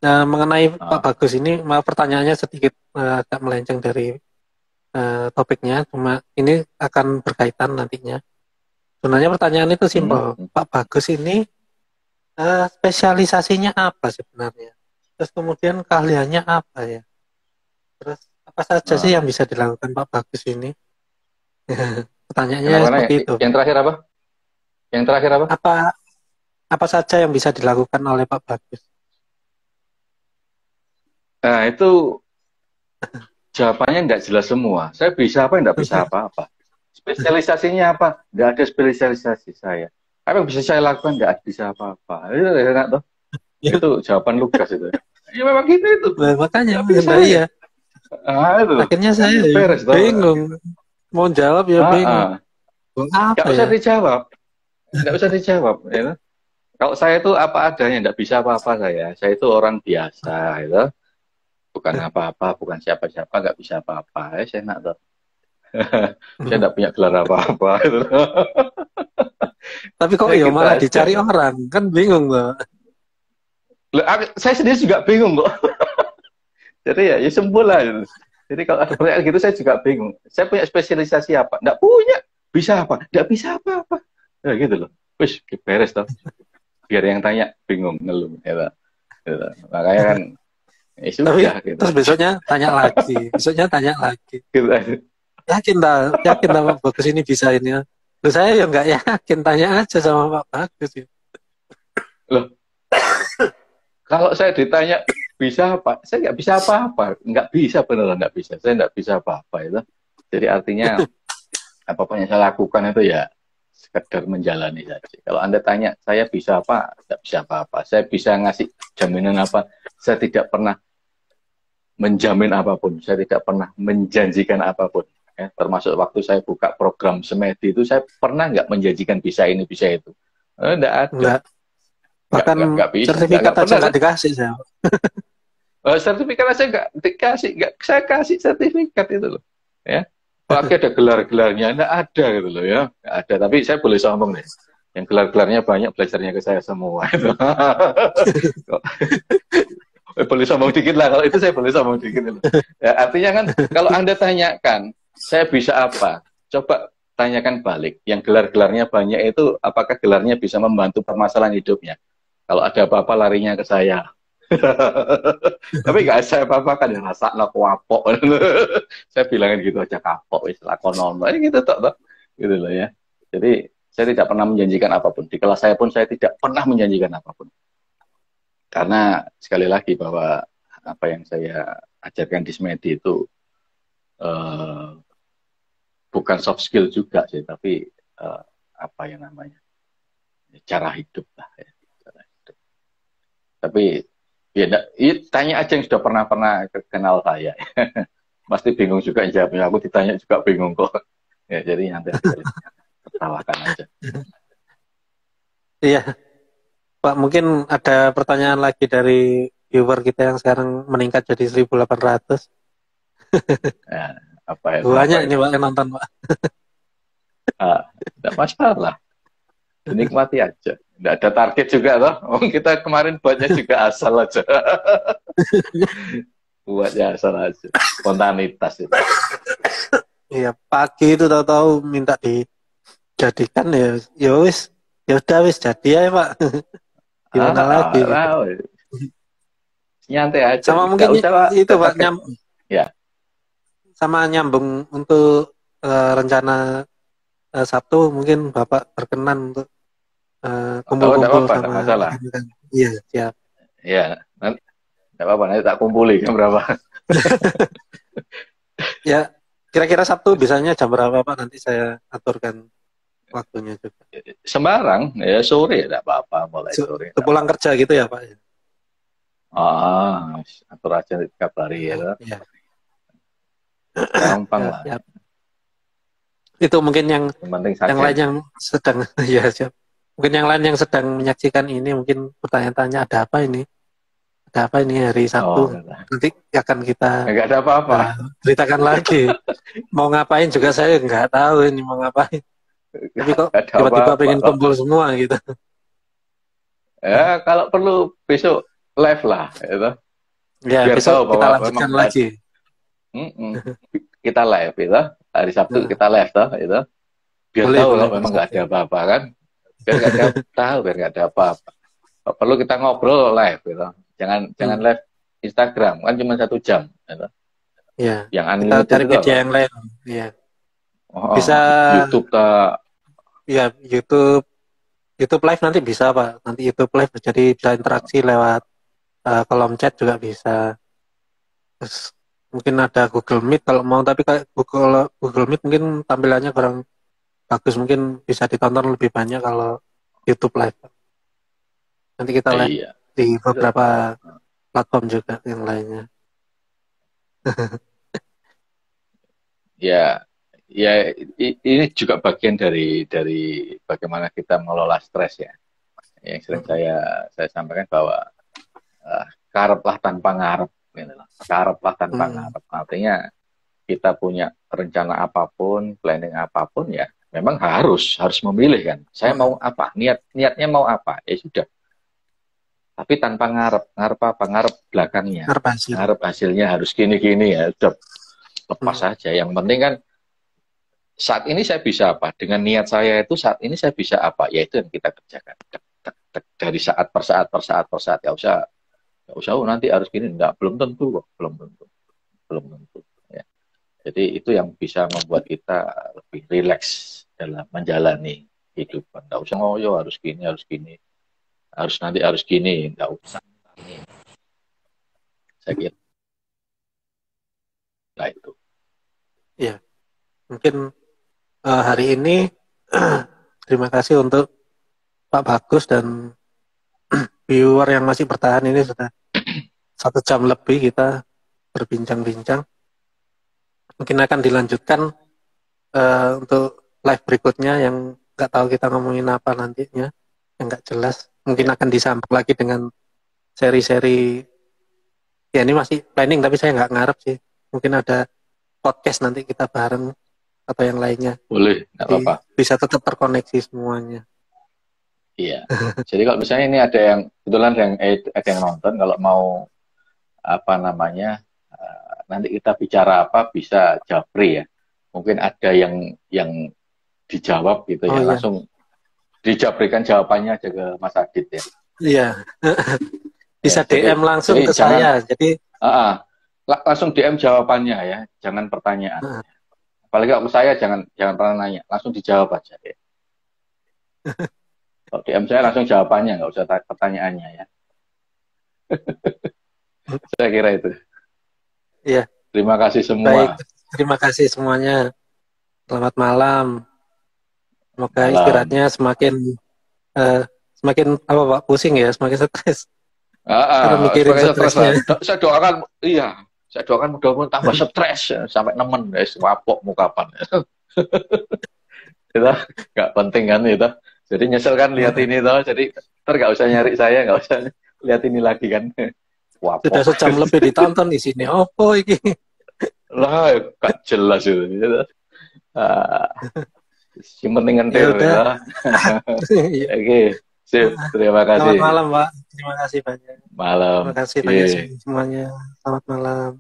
[SPEAKER 1] mengenai Pak Bagus ini, pertanyaannya sedikit agak melenceng dari topiknya, cuma ini akan berkaitan nantinya. Sebenarnya pertanyaan itu simpel. Pak Bagus ini spesialisasinya apa sebenarnya? Terus kemudian keahliannya apa ya? Terus apa saja sih yang bisa dilakukan Pak Bagus ini? Pertanyaannya seperti itu.
[SPEAKER 2] Yang terakhir apa? Yang terakhir apa?
[SPEAKER 1] Apa saja yang bisa dilakukan oleh Pak Bagus?
[SPEAKER 2] Nah, itu jawabannya nggak jelas semua. Saya bisa apa, nggak bisa apa-apa. Spesialisasinya apa? Nggak ada spesialisasi saya. Apa yang bisa saya lakukan? Nggak bisa apa-apa. Itu enak toh. Itu jawaban lugas itu. Ya memang gitu itu.
[SPEAKER 1] Makanya iya.
[SPEAKER 2] Itu.
[SPEAKER 1] Akhirnya saya bingung. Mau jawab ya bingung.
[SPEAKER 2] Nggak usah dijawab. Nggak usah dijawab. Ya. Kalau saya itu apa adanya, nggak bisa apa-apa saya. Saya itu orang biasa. Gitu. Bukan apa-apa, bukan siapa-siapa, nggak bisa apa-apa. Saya enak toh. Saya nggak punya gelar apa-apa.
[SPEAKER 1] Tapi kok ya malah dicari orang, kan bingung loh.
[SPEAKER 2] Saya sendiri juga bingung kok. Jadi ya sembuh lah. Jadi kalau ada pertanyaan gitu saya juga bingung. Saya punya spesialisasi apa? Nggak punya. Bisa apa? Nggak bisa apa-apa. Ya gitu loh. Wih, beres toh. Biar yang tanya bingung, ngeluh. Gitu. Makanya kan sudah,
[SPEAKER 1] tapi
[SPEAKER 2] gitu.
[SPEAKER 1] Terus besoknya tanya lagi. Gitu. Yakin Pak Bagus ini bisa ini. Loh, saya ya nggak yakin, tanya aja sama Pak Bagus. Ya.
[SPEAKER 2] Loh, kalau saya ditanya bisa apa, saya nggak bisa apa-apa, nggak bisa, beneran nggak bisa, saya nggak bisa apa-apa itu. Jadi artinya apapun yang saya lakukan itu ya sekedar menjalani saja. Kalau Anda tanya saya bisa apa, nggak bisa apa-apa. Saya bisa ngasih jaminan apa, saya tidak pernah menjamin apapun, saya tidak pernah menjanjikan apapun. Ya, termasuk waktu saya buka program Semedi itu, saya pernah nggak menjanjikan bisa ini, bisa itu. Nggak ada.
[SPEAKER 1] Bahkan
[SPEAKER 2] nggak bisa,
[SPEAKER 1] sertifikat aja nggak dikasih saya.
[SPEAKER 2] Sertifikat aja nggak dikasih, saya kasih sertifikat itu loh. Ya, apalagi ada gelar-gelarnya, nggak ada gitu loh ya, nggak ada. Tapi saya boleh sombong nih, yang gelar-gelarnya banyak belajarnya ke saya semua. Boleh sombong dikit lah, kalau itu saya boleh sombong dikit. Ya, artinya kan kalau Anda tanyakan, saya bisa apa? Coba tanyakan balik, yang gelar-gelarnya banyak itu, apakah gelarnya bisa membantu permasalahan hidupnya? Kalau ada apa-apa larinya ke saya. Tapi nggak saya apa-apa kan, rasa nak kapok. Saya bilangin gitu aja, kapok, wis lakonono, gitu toh, gitu loh ya. Jadi saya tidak pernah menjanjikan apapun. Di kelas saya pun saya tidak pernah menjanjikan apapun. Karena sekali lagi bahwa apa yang saya ajarkan di Smedi itu eh, bukan soft skill juga sih, tapi apa yang namanya cara hidup lah ya. Cara hidup. Tapi ya, tanya aja yang sudah pernah kenal saya. Pasti bingung juga jawabnya. Aku ditanya juga bingung kok. Ya, jadi nanti tertawakan aja.
[SPEAKER 1] Iya, Pak, mungkin ada pertanyaan lagi dari viewer kita yang sekarang meningkat jadi 1.800.
[SPEAKER 2] Ya, apa ya, berapa
[SPEAKER 1] Banyak ini
[SPEAKER 2] itu?
[SPEAKER 1] Pak yang nonton, Pak.
[SPEAKER 2] Tidak masalah. Dinikmati aja. Tidak ada target juga toh. Oh, kita kemarin buatnya juga asal aja. Buatnya asal aja. Spontanitas itu.
[SPEAKER 1] Iya, pagi itu tahu-tahu minta dijadikan ya, ya wis, ya udah wis jadi ya Pak. Gimana lagi gitu.
[SPEAKER 2] Nyantai aja.
[SPEAKER 1] Sama
[SPEAKER 2] Nggak
[SPEAKER 1] mungkin
[SPEAKER 2] usah Pak.
[SPEAKER 1] itu Pak
[SPEAKER 2] Ya.
[SPEAKER 1] sama nyambung untuk rencana Sabtu mungkin Bapak berkenan untuk
[SPEAKER 2] Oh, tidak
[SPEAKER 1] kumpul-kumpul
[SPEAKER 2] apa-apa. Tidak
[SPEAKER 1] sama
[SPEAKER 2] masalah.
[SPEAKER 1] rekan-rekan. Iya, siap.
[SPEAKER 2] Ya. Tidak apa-apa. Nanti tak kumpuli. Jam berapa?
[SPEAKER 1] Ya, kira-kira Sabtu bisanya jam berapa Pak? Nanti saya aturkan waktunya juga.
[SPEAKER 2] Sembarang. Ya, sore. Tidak apa-apa. Mulai sore. Tidak
[SPEAKER 1] Pulang
[SPEAKER 2] apa-apa.
[SPEAKER 1] kerja gitu ya Pak?
[SPEAKER 2] Atur aja kabari ya.
[SPEAKER 1] Iya.
[SPEAKER 2] Gampang
[SPEAKER 1] Ya,
[SPEAKER 2] lah.
[SPEAKER 1] siap. Itu mungkin yang
[SPEAKER 2] Yang penting
[SPEAKER 1] lain
[SPEAKER 2] sajen.
[SPEAKER 1] yang sedang ya siap. Mungkin yang lain yang sedang menyaksikan ini mungkin bertanya-tanya ada apa ini? Ada apa ini hari
[SPEAKER 2] Oh,
[SPEAKER 1] Sabtu? Nanti akan kita
[SPEAKER 2] nggak ada apa-apa.
[SPEAKER 1] ceritakan lagi. Mau ngapain juga saya nggak tahu ini mau ngapain. Tapi kok
[SPEAKER 2] Nggak ada
[SPEAKER 1] tiba-tiba
[SPEAKER 2] apa-apa
[SPEAKER 1] pengen
[SPEAKER 2] kok.
[SPEAKER 1] kumpul semua gitu.
[SPEAKER 2] Ya, kalau perlu besok live lah, gitu.
[SPEAKER 1] Ya,
[SPEAKER 2] Biar tahu
[SPEAKER 1] besok kita
[SPEAKER 2] bahwa memang
[SPEAKER 1] lanjutkan lagi.
[SPEAKER 2] kita live, gitu. Hari Sabtu
[SPEAKER 1] Nah,
[SPEAKER 2] kita live, toh, gitu. Biar
[SPEAKER 1] boleh,
[SPEAKER 2] tahu
[SPEAKER 1] boleh
[SPEAKER 2] kalau
[SPEAKER 1] Pak
[SPEAKER 2] memang nggak ada
[SPEAKER 1] Sabtu.
[SPEAKER 2] apa-apa kan. Biar nggak ada tahu, biar nggak ada apa-apa. Kalau perlu kita ngobrol live, gitu. Jangan
[SPEAKER 1] Hmm.
[SPEAKER 2] live Instagram, kan cuma 1 jam, gitu.
[SPEAKER 1] Ya,
[SPEAKER 2] Yang
[SPEAKER 1] kita
[SPEAKER 2] unlimited
[SPEAKER 1] cari
[SPEAKER 2] itu
[SPEAKER 1] media
[SPEAKER 2] apa?
[SPEAKER 1] yang lain. Ya, bisa
[SPEAKER 2] YouTube tak.
[SPEAKER 1] ya YouTube YouTube Live nanti bisa Pak. Nanti YouTube Live jadi bisa interaksi lewat kolom chat juga bisa. Terus mungkin ada Google Meet kalau mau, tapi kayak Google Meet mungkin tampilannya kurang bagus, mungkin bisa ditonton lebih banyak kalau YouTube Live. Nanti kita live
[SPEAKER 2] Iya.
[SPEAKER 1] di beberapa platform juga yang lainnya.
[SPEAKER 2] Ya, ya ini juga bagian dari bagaimana kita mengelola stres ya. Yang sering saya sampaikan bahwa kareplah tanpa ngarep, gitu loh. Kareplah tanpa ngarep. Artinya kita punya rencana apapun, planning apapun ya, memang harus memilih kan. Saya mau apa? Niatnya mau apa? Ya sudah. Tapi tanpa ngarep apa? Ngarep belakangnya. Ngarep hasilnya harus gini-gini ya. Sudah lepas saja. Yang penting kan saat ini saya bisa apa? Dengan niat saya itu saat ini saya bisa apa? Yaitu yang kita kerjakan. Dari saat per saat per saat per saat. Ya usah nanti harus gini. Enggak, belum tentu kok. Belum tentu. Ya. Jadi itu yang bisa membuat kita lebih rileks dalam menjalani kehidupan. Enggak usah ngoyo harus gini, harus nanti harus gini. Enggak usah. Saya kira itu.
[SPEAKER 1] Ya, mungkin hari ini terima kasih untuk Pak Bagus dan viewer yang masih bertahan. Ini sudah 1 jam lebih kita berbincang-bincang. Mungkin akan dilanjutkan untuk live berikutnya yang nggak tahu kita ngomongin apa nantinya, yang nggak jelas. Mungkin akan disambung lagi dengan seri-seri. Ya ini masih planning tapi saya nggak ngarep sih. Mungkin ada podcast nanti kita bareng atau yang lainnya.
[SPEAKER 2] Boleh, nggak apa-apa.
[SPEAKER 1] Bisa tetap terkoneksi semuanya.
[SPEAKER 2] Iya. Jadi kalau misalnya ini ada yang kebetulan ada yang nonton, kalau mau apa namanya nanti kita bicara apa bisa japri ya. Mungkin ada yang dijawab gitu
[SPEAKER 1] Oh
[SPEAKER 2] ya,
[SPEAKER 1] iya.
[SPEAKER 2] langsung dijabrikan jawabannya aja ke Mas Adit ya.
[SPEAKER 1] Iya. Bisa
[SPEAKER 2] Ya, jadi,
[SPEAKER 1] DM langsung
[SPEAKER 2] jadi
[SPEAKER 1] ke
[SPEAKER 2] jangan
[SPEAKER 1] saya. Jadi
[SPEAKER 2] langsung DM jawabannya ya, jangan pertanyaan. Apalagi kalau ke saya jangan pernah nanya, langsung dijawab aja ya. Kalau DM saya langsung jawabannya, nggak usah pertanyaannya ya. Saya kira itu.
[SPEAKER 1] Iya,
[SPEAKER 2] Terima kasih
[SPEAKER 1] baik.
[SPEAKER 2] semua.
[SPEAKER 1] Terima kasih semuanya. Selamat malam. Semoga
[SPEAKER 2] Malam.
[SPEAKER 1] istirahatnya eh, semakin apa Pak, pusing ya, semakin stres karena mikirin
[SPEAKER 2] Sebagai stres lah.
[SPEAKER 1] stresnya.
[SPEAKER 2] Saya doakan, iya, saya doakan mudah-mudahan tambah stres ya, sampai nemen, guys, wapok mau kapan. Itu nggak penting kan itu. Jadi nyesel kan lihat ini toh. Jadi ntar nggak usah nyari saya, nggak usah lihat ini lagi kan.
[SPEAKER 1] Sudah
[SPEAKER 2] Wapok.
[SPEAKER 1] sejam lebih ditonton di sini. Oh, ini.
[SPEAKER 2] Lah, gak jelas itu. Ah, yang penting
[SPEAKER 1] Ya
[SPEAKER 2] ngentir.
[SPEAKER 1] udah.
[SPEAKER 2] Ya.
[SPEAKER 1] Iya.
[SPEAKER 2] Oke, sip. Terima
[SPEAKER 1] Selamat
[SPEAKER 2] kasih.
[SPEAKER 1] malam, Pak. Terima kasih banyak.
[SPEAKER 2] Malam.
[SPEAKER 1] Terima kasih banyak
[SPEAKER 2] Oke.
[SPEAKER 1] semuanya. Selamat malam.